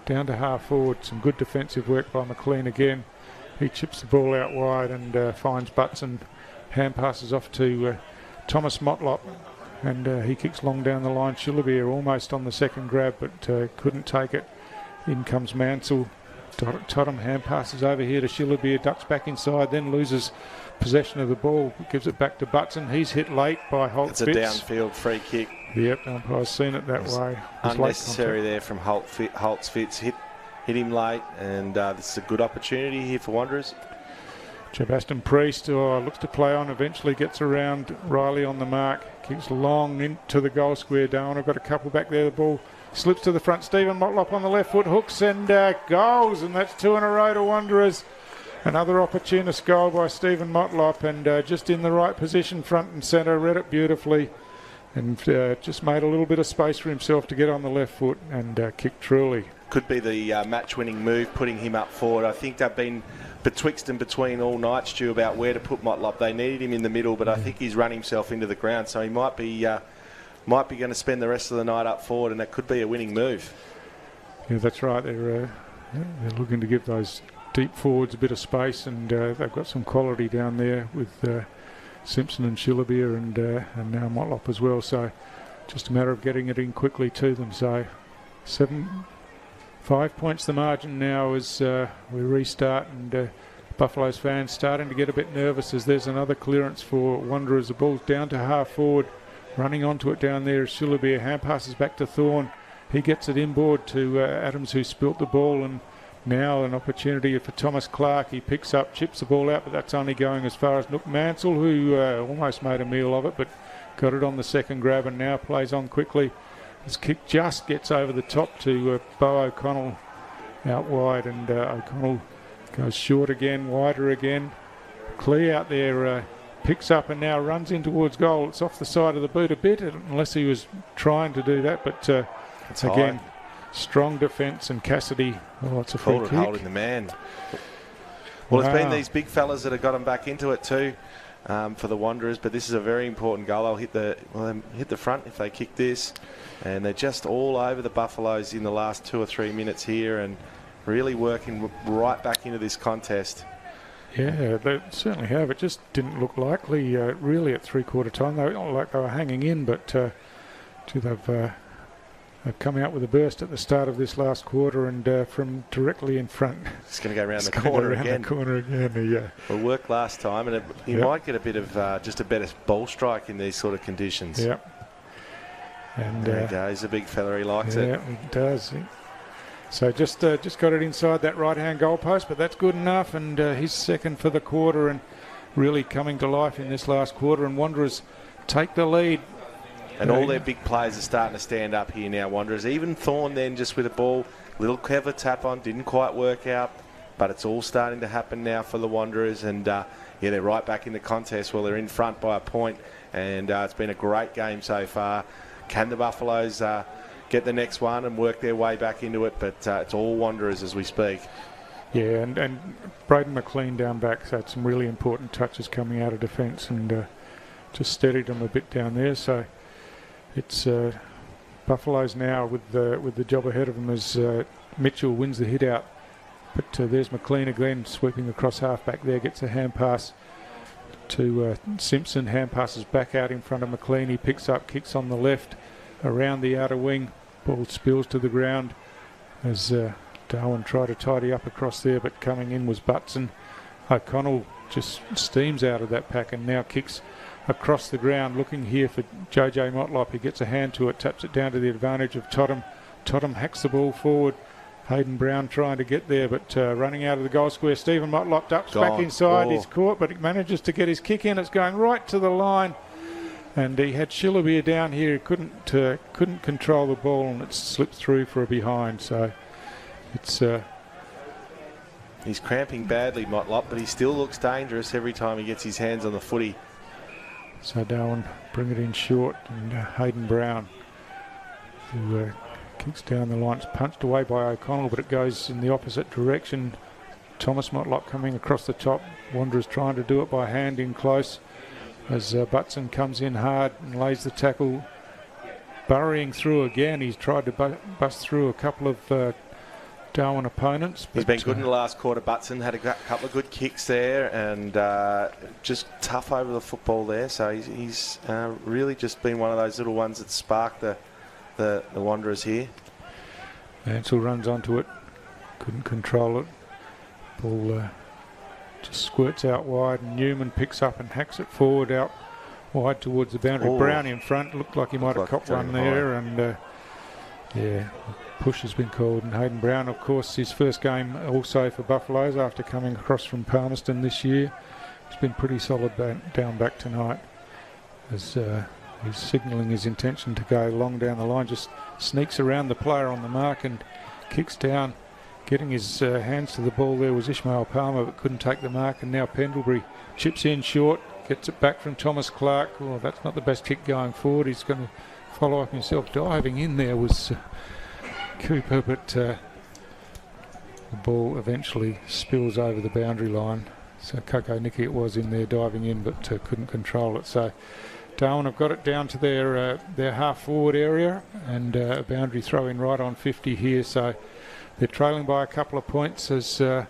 down to half forward. Some good defensive work by McLean again. He chips the ball out wide and finds Butts, and hand passes off to Thomas Motlop, and he kicks long down the line. Shillabeer almost on the second grab, but couldn't take it. In comes Mansell. Totham hand passes over here to Shillabeer, ducks back inside, then loses possession of the ball, gives it back to Butson. He's hit late by Holt Fitz. It's a downfield free kick. Yep, I've seen it that way. Unnecessary there from Holt's Fitz. Hit him late, and this is a good opportunity here for Wanderers. Jabaston Priest looks to play on, eventually gets around Riley on the mark, kicks long into the goal square. Darwin have got a couple back there. The ball slips to the front. Stephen Motlop on the left foot, hooks and goals, and that's 2 in a row to Wanderers. Another opportunist goal by Stephen Motlop, and just in the right position, front and centre, read it beautifully, and just made a little bit of space for himself to get on the left foot and kick truly. Could be the match-winning move, putting him up forward. I think they've been betwixt and between all night, Stu, about where to put Motlop. They needed him in the middle, but I think he's run himself into the ground, so he might be going to spend the rest of the night up forward, and that could be a winning move. Yeah, that's right. They're looking to give those deep forwards a bit of space, and they've got some quality down there with Simpson and Shillabeer and now Motlop as well. So just a matter of getting it in quickly to them. So 5 points the margin now as we restart, and Buffalo's fans starting to get a bit nervous as there's another clearance for Wanderers. The ball's down to half forward, running onto it down there is Shillabeer. Hand passes back to Thorne. He gets it inboard to Adams, who spilt the ball, and now an opportunity for Thomas Clark. He picks up, chips the ball out, but that's only going as far as Nook Mansell, who almost made a meal of it, but got it on the second grab and now plays on quickly. This kick just gets over the top to Bo O'Connell out wide, and O'Connell goes short again, wider again. Clee out there picks up and now runs in towards goal. It's off the side of the boot a bit, unless he was trying to do that, but again, strong defence, and Cassidy, it's a free kick. Holding the man. Well, It's been these big fellas that have got them back into it too for the Wanderers, but this is a very important goal. They'll hit the front if they kick this, and they're just all over the Buffaloes in the last 2 or 3 minutes here, and really working right back into this contest. Yeah, they certainly have. It just didn't look likely really at 3/4 time. They looked like they were hanging in, but they've come out with a burst at the start of this last quarter, and from directly in front. It's going to go around the corner again. Yeah. Well, worked last time, and you might get a bit of just a better ball strike in these sort of conditions. Yeah. And there he goes, a big fella. He likes it. Yeah, he does. So just got it inside that right-hand goalpost, but that's good enough, and he's second for the quarter and really coming to life in this last quarter, and Wanderers take the lead. And all their big players are starting to stand up here now, Wanderers. Even Thorne then just with a ball, little clever tap on, didn't quite work out, but it's all starting to happen now for the Wanderers, and yeah, they're right back in the contest. Well, they're in front by a point, and it's been a great game so far. Can the Buffaloes get the next one and work their way back into it? But it's all Wanderers as we speak. Yeah, and Braden McLean down back, so some really important touches coming out of defence, and just steadied them a bit down there. So it's Buffaloes now with the job ahead of them as Mitchell wins the hit out. But there's McLean again sweeping across half-back there, gets a hand pass to Simpson. Hand passes back out in front of McLean. He picks up, kicks on the left, around the outer wing. Ball spills to the ground as Darwin tried to tidy up across there, but coming in was Butson. O'Connell just steams out of that pack and now kicks across the ground, looking here for JJ Motlop. He gets a hand to it, taps it down to the advantage of Totham. Totham hacks the ball forward. Hayden Brown trying to get there, but running out of the goal square. Stephen Motlop ducks back inside. He's caught, but he manages to get his kick in. It's going right to the line, and he had Shillabeer down here. He couldn't control the ball, and it slipped through for a behind. So it's he's cramping badly, Motlop, but he still looks dangerous every time he gets his hands on the footy. So Darwin bring it in short, and Hayden Brown, who kicks down the line. It's punched away by O'Connell, but it goes in the opposite direction. Thomas Motlop coming across the top. Wanderers trying to do it by hand in close as Butson comes in hard and lays the tackle. Burrowing through again. He's tried to bust through a couple of Darwin opponents. He's been good in the last quarter. Butson had a couple of good kicks there, and just tough over the football there. So he's really just been one of those little ones that sparked the Wanderers here. Ansell runs onto it, couldn't control it. Ball just squirts out wide, and Newman picks up and hacks it forward out wide towards the boundary. Oh. Brown in front, looked like he might have copped one there, and yeah, push has been called. And Hayden Brown, of course, his first game also for Buffaloes after coming across from Palmerston this year. He's been pretty solid down back tonight as he's signalling his intention to go long down the line. Just sneaks around the player on the mark and kicks down. Getting his hands to the ball there was Ishmael Palmer, but couldn't take the mark. And now Pendlebury chips in short, gets it back from Thomas Clark. Oh, that's not the best kick going forward. He's going to follow up himself. Diving in there was Cooper, but the ball eventually spills over the boundary line. So Coco Nicky it was in there diving in, but couldn't control it. So Darwin have got it down to their half forward area, and a boundary throw in right on 50 here. So they're trailing by a couple of points as the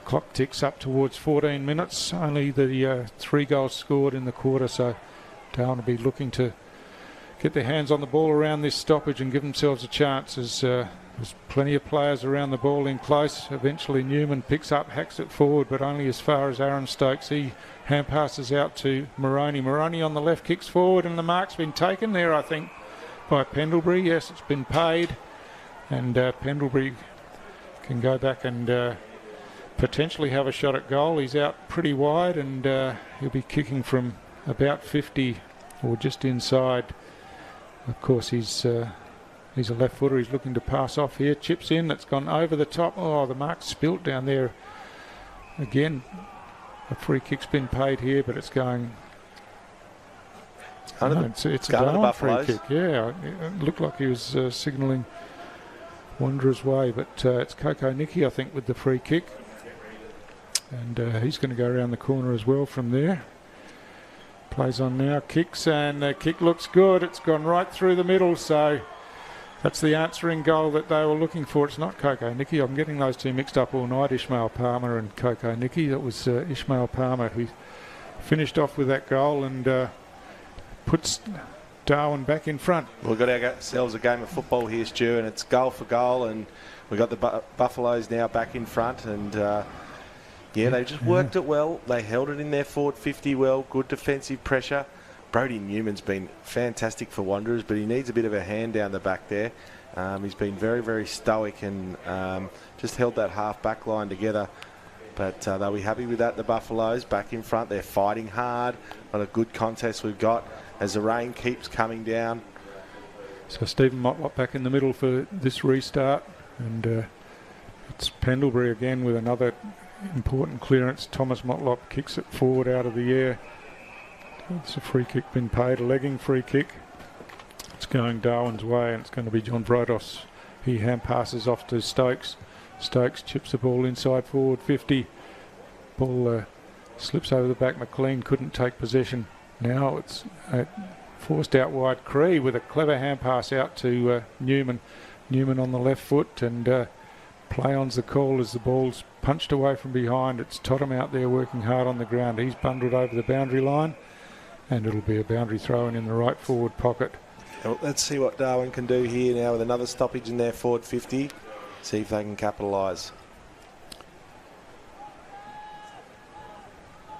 clock ticks up towards 14 minutes. Only the 3 goals scored in the quarter, so Darwin will be looking to get their hands on the ball around this stoppage and give themselves a chance as there's plenty of players around the ball in close. Eventually Newman picks up, hacks it forward, but only as far as Aaron Stokes. He hand passes out to Moroney. Moroney on the left kicks forward, and the mark's been taken there, I think, by Pendlebury. Yes, it's been paid, and Pendlebury can go back and potentially have a shot at goal. He's out pretty wide, and he'll be kicking from about 50 or just inside. Of course, he's a left footer. He's looking to pass off here. Chips in. It's gone over the top. Oh, the mark's spilt down there. Again, a free kick's been paid here, but it's going. It's a Darwin free kick. Yeah, it looked like he was signalling Wanderers' way, but it's Coco Nicky, I think, with the free kick, and he's going to go around the corner as well from there. Plays on now, kicks, and the kick looks good. It's gone right through the middle, so that's the answering goal that they were looking for. It's not Coco Nicky. I'm getting those two mixed up all night, Ishmael Palmer and Coco Nicky. That was Ishmael Palmer who finished off with that goal and puts Darwin back in front. We've got ourselves a game of football here, Stu, and it's goal for goal, and we've got the Buffaloes now back in front, and yeah, they just worked it well. They held it in their forward 50 well, good defensive pressure. Brodie Newman's been fantastic for Wanderers, but he needs a bit of a hand down the back there. He's been very, very stoic and just held that half back line together. But they'll be happy with that, the Buffaloes. Back in front, they're fighting hard. What a good contest we've got as the rain keeps coming down. So Stephen Motlop back in the middle for this restart. And it's Pendlebury again with another important clearance. Thomas Motlop kicks it forward out of the air. It's a free kick been paid, a legging free kick. It's going Darwin's way, and it's going to be John Vrodos. He hand passes off to Stokes. Stokes chips the ball inside forward 50. Ball slips over the back. McLean couldn't take possession. Now it's forced out wide. Cree with a clever hand pass out to Newman. Newman on the left foot, and play on's the call as the ball's punched away from behind. It's Totham out there working hard on the ground. He's bundled over the boundary line, and it'll be a boundary throw in the right forward pocket. Well, let's see what Darwin can do here now with another stoppage in their forward 50. See if they can capitalise.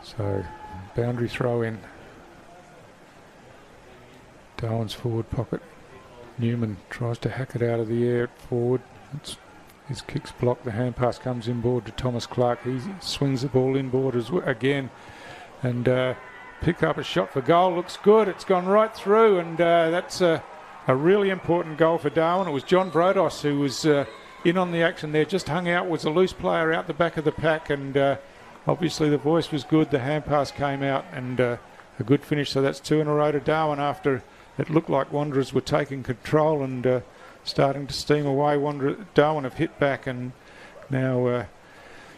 So, boundary throw in. Darwin's forward pocket. Newman tries to hack it out of the air forward. His kick's blocked. The hand pass comes inboard to Thomas Clark. He swings the ball inboard again. And pick up a shot for goal. Looks good. It's gone right through. And that's a really important goal for Darwin. It was John Vrodos who was in on the action there. Just hung out, was a loose player out the back of the pack. And obviously the voice was good. The hand pass came out. And a good finish. So that's 2 in a row to Darwin after it looked like Wanderers were taking control and starting to steam away. Darwin have hit back and now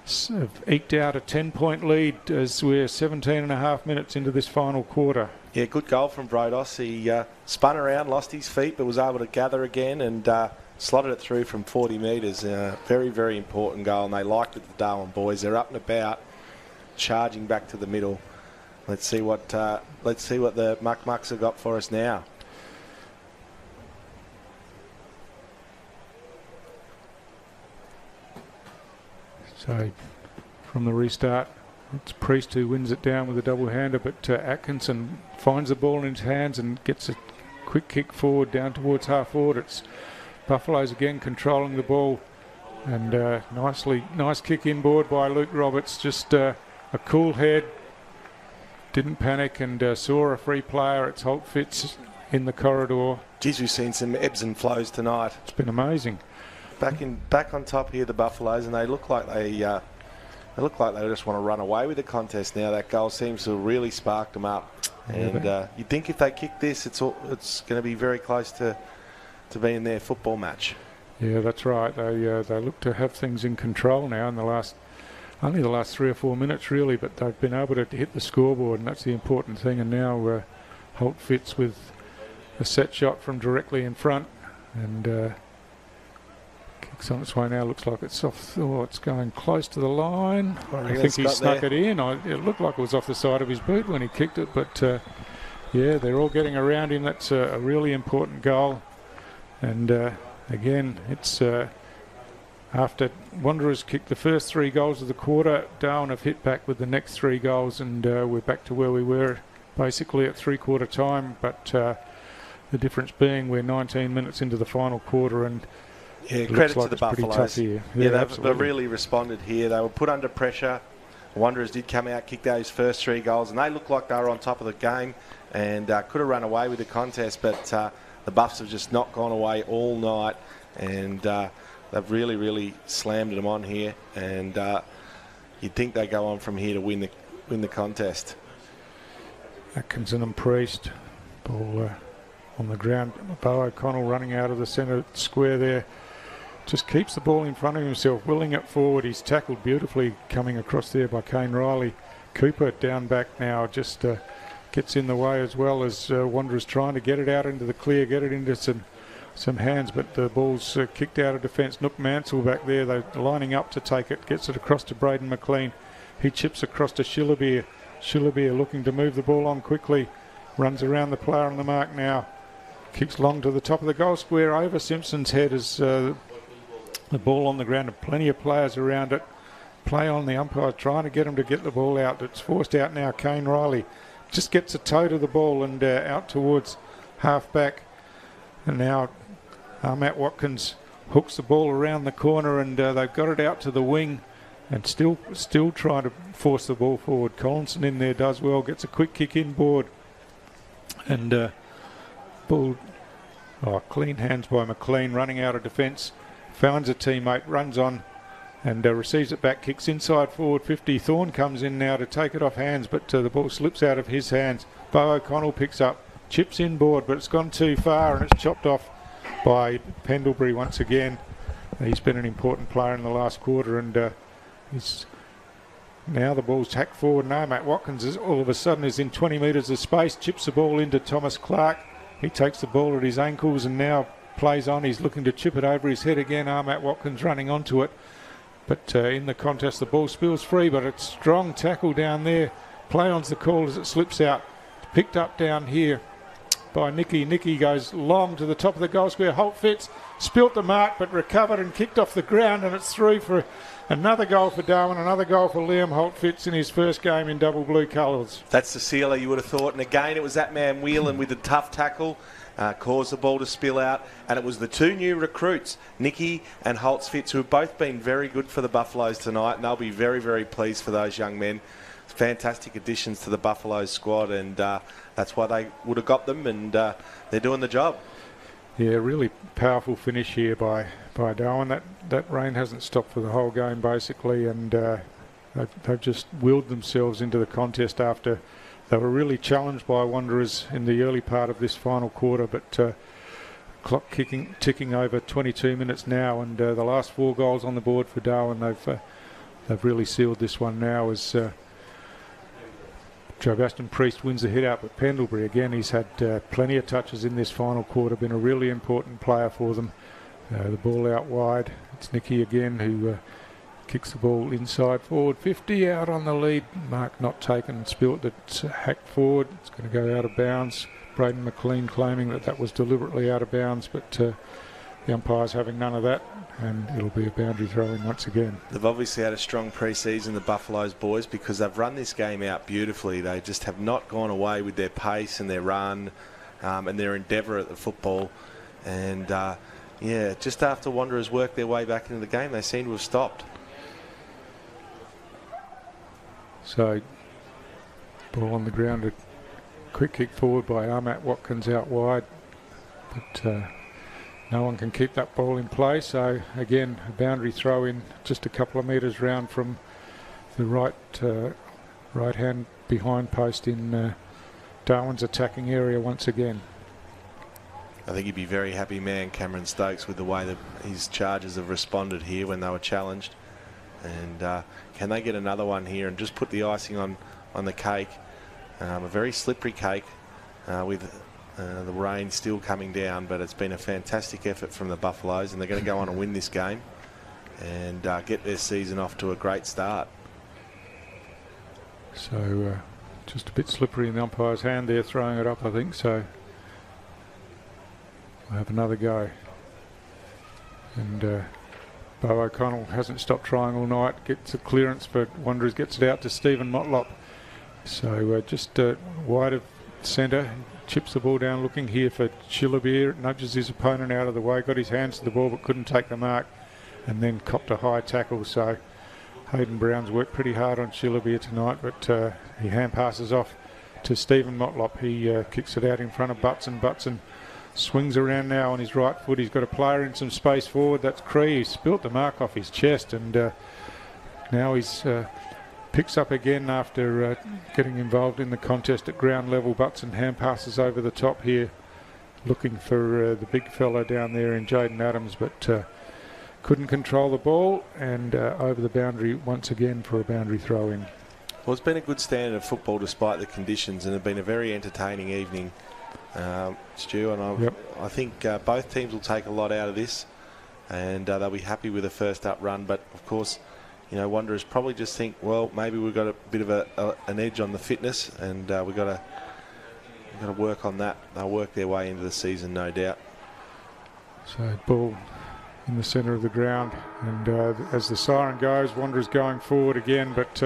have eked out a 10-point lead as we're 17.5 minutes into this final quarter. Yeah, good goal from Vrodos. He spun around, lost his feet, but was able to gather again and slotted it through from 40 metres. Very, very important goal, and they liked it, the Darwin boys. They're up and about, charging back to the middle. Let's see what the Muck-Mucks have got for us now. So, from the restart, it's Priest who wins it down with a double-hander, but Atkinson finds the ball in his hands and gets a quick kick forward down towards half-forward. It's Buffaloes again controlling the ball, and nice kick inboard by Luke Roberts. Just a cool head, didn't panic, and saw a free player. It's Holt Fitz in the corridor. Geez, we've seen some ebbs and flows tonight. It's been amazing. Back on top here, the Buffaloes, and they look like they just want to run away with the contest now. That goal seems to have really sparked them up. And you'd think if they kick this, it's going to be very close to being their football match. Yeah, that's right. They look to have things in control now in only the last 3 or 4 minutes really, but they've been able to hit the scoreboard, and that's the important thing. And now Holt Fitz with a set shot from directly in front, and kicks on its way now. Looks like it's off. Oh, it's going close to the line. I think he snuck it in. It looked like it was off the side of his boot when he kicked it, but yeah, they're all getting around him. That's a really important goal. And again, it's after Wanderers kicked the first 3 goals of the quarter, Darwin have hit back with the next 3 goals, and we're back to where we were basically at 3-quarter time. But the difference being we're 19 minutes into the final quarter, and yeah, credit to the Buffaloes. Yeah, they've really responded here. They were put under pressure. Wanderers did come out, kick those first 3 goals, and they looked like they were on top of the game and could have run away with the contest, but the Buffs have just not gone away all night, and they've really, really slammed them on here, and you'd think they go on from here to win the contest. Atkinson and Priest, ball on the ground. Bo O'Connell running out of the centre square there. Just keeps the ball in front of himself, willing it forward. He's tackled beautifully coming across there by Kane Riley. Cooper down back now, just gets in the way as well as Wanderers trying to get it out into the clear, get it into some hands, but the ball's kicked out of defence. Nook Mansell back there, they're lining up to take it, gets it across to Braden McLean. He chips across to Shillabeer. Shillabeer looking to move the ball on quickly, runs around the player on the mark now, kicks long to the top of the goal square over Simpson's head as the ball on the ground, and plenty of players around it. Play on the umpire trying to get him to get the ball out. It's forced out now. Kane Riley just gets a toe to the ball and out towards half-back. And now Matt Watkins hooks the ball around the corner, and they've got it out to the wing and still trying to force the ball forward. Collinson in there does well, gets a quick kick inboard. And ball, clean hands by McLean, running out of defence. Finds a teammate, runs on and receives it back, kicks inside forward 50. Thorne comes in now to take it off hands, but the ball slips out of his hands. Bo O'Connell picks up, chips inboard, but it's gone too far and it's chopped off by Pendlebury once again. He's been an important player in the last quarter, and he's now the ball's hacked forward. No, Matt Watkins is all of a sudden is in 20 metres of space, chips the ball into Thomas Clark. He takes the ball at his ankles and now plays on. He's looking to chip it over his head again. Matt Watkins running onto it. But in the contest, the ball spills free, but it's strong tackle down there. Play on's the call as it slips out. Picked up down here by Nicky. Nicky goes long to the top of the goal square. Holt Fitz spilt the mark, but recovered and kicked off the ground, and it's through for another goal for Darwin, another goal for Liam Holt Fitz in his first game in double blue colours. That's the sealer, you would have thought. And again, it was that man Whelan with a tough tackle. Caused the ball to spill out, and it was the two new recruits, Nicky and Holtz Fitz, who have both been very good for the Buffaloes tonight, and they'll be very, very pleased for those young men. Fantastic additions to the Buffaloes squad, and that's why they would have got them, and they're doing the job. Yeah, really powerful finish here by Darwin. That rain hasn't stopped for the whole game, basically, and they've just willed themselves into the contest after they were really challenged by Wanderers in the early part of this final quarter, but clock ticking over 22 minutes now, and the last 4 goals on the board for Darwin. They've really sealed this one now as Joe Baston Priest wins the hit out, but Pendlebury again, he's had plenty of touches in this final quarter, been a really important player for them. The ball out wide, it's Nicky again who kicks the ball inside forward 50, out on the lead. Mark not taken, spilt it, hacked forward. It's going to go out of bounds. Braden McLean claiming that was deliberately out of bounds, but the umpire's having none of that, and it'll be a boundary throw-in once again. They've obviously had a strong pre-season, the Buffaloes boys, because they've run this game out beautifully. They just have not gone away with their pace and their run and their endeavour at the football. And yeah, just after Wanderers worked their way back into the game, they seem to have stopped. So, ball on the ground, a quick kick forward by Matt Watkins out wide, but no one can keep that ball in play. So again, a boundary throw in just a couple of metres round from the right hand behind post in Darwin's attacking area once again. I think he'd be very happy man, Cameron Stokes, with the way that his charges have responded here when they were challenged. And can they get another one here and just put the icing on the cake? A very slippery cake with the rain still coming down, but it's been a fantastic effort from the Buffaloes, and they're going to go on and win this game and get their season off to a great start. So just a bit slippery in the umpire's hand there, throwing it up, I think. So we'll have another go. And Bo O'Connell hasn't stopped trying all night, gets a clearance for Wanderers, gets it out to Stephen Motlop. So just wide of centre, chips the ball down, looking here for Shillabeer, nudges his opponent out of the way, got his hands to the ball but couldn't take the mark, and then copped a high tackle. So Hayden Brown's worked pretty hard on Shillabeer tonight, but he hand passes off to Stephen Motlop. He kicks it out in front of Butson. Butson swings around now on his right foot. He's got a player in some space forward. That's Cree. He's spilt the mark off his chest, and now he's picks up again after getting involved in the contest at ground level. Butson hand passes over the top here, looking for the big fella down there in Jaden Adams, but couldn't control the ball, and over the boundary once again for a boundary throw-in. Well, it's been a good standard of football despite the conditions, and it's been a very entertaining evening, Stu, and I think both teams will take a lot out of this, and they'll be happy with the first up run. But of course, you know, Wanderers probably just think, well, maybe we've got a bit of an edge on the fitness, and we've got to work on that. They'll work their way into the season, no doubt. So ball in the centre of the ground, and as the siren goes, Wanderers going forward again, but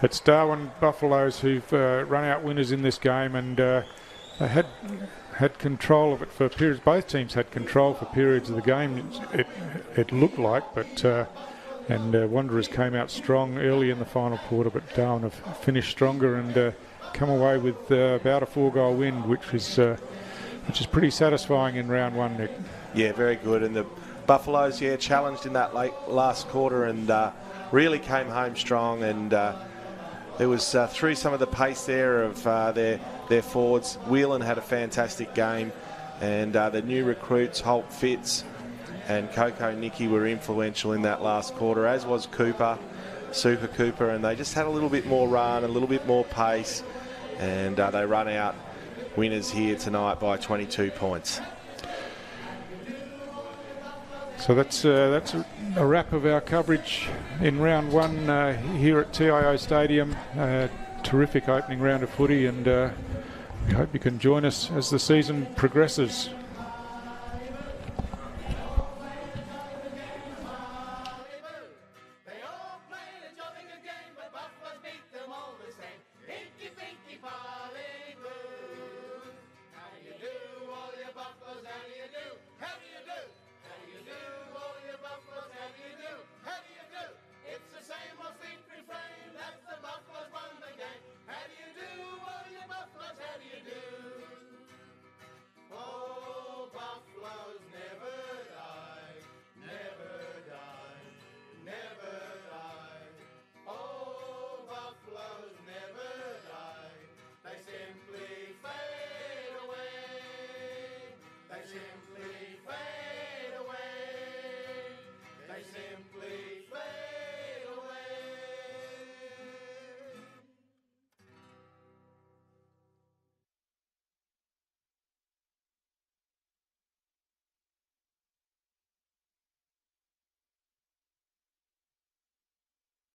it's Darwin Buffaloes who've run out winners in this game, and they had control of it for periods. Both teams had control for periods of the game. It looked like, but Wanderers came out strong early in the final quarter, but Darwin have finished stronger and come away with about a 4-goal win, which is pretty satisfying in round one, Nick. Yeah, very good. And the Buffaloes, challenged in that last quarter and really came home strong. And there was through some of the pace there of their forwards. Whelan had a fantastic game, and the new recruits, Holt Fitz and Coco Nicky, were influential in that last quarter, as was Super Cooper, and they just had a little bit more run, a little bit more pace, and they run out winners here tonight by 22 points. So that's a wrap of our coverage in round one here at TIO Stadium. Terrific opening round of footy, and we hope you can join us as the season progresses.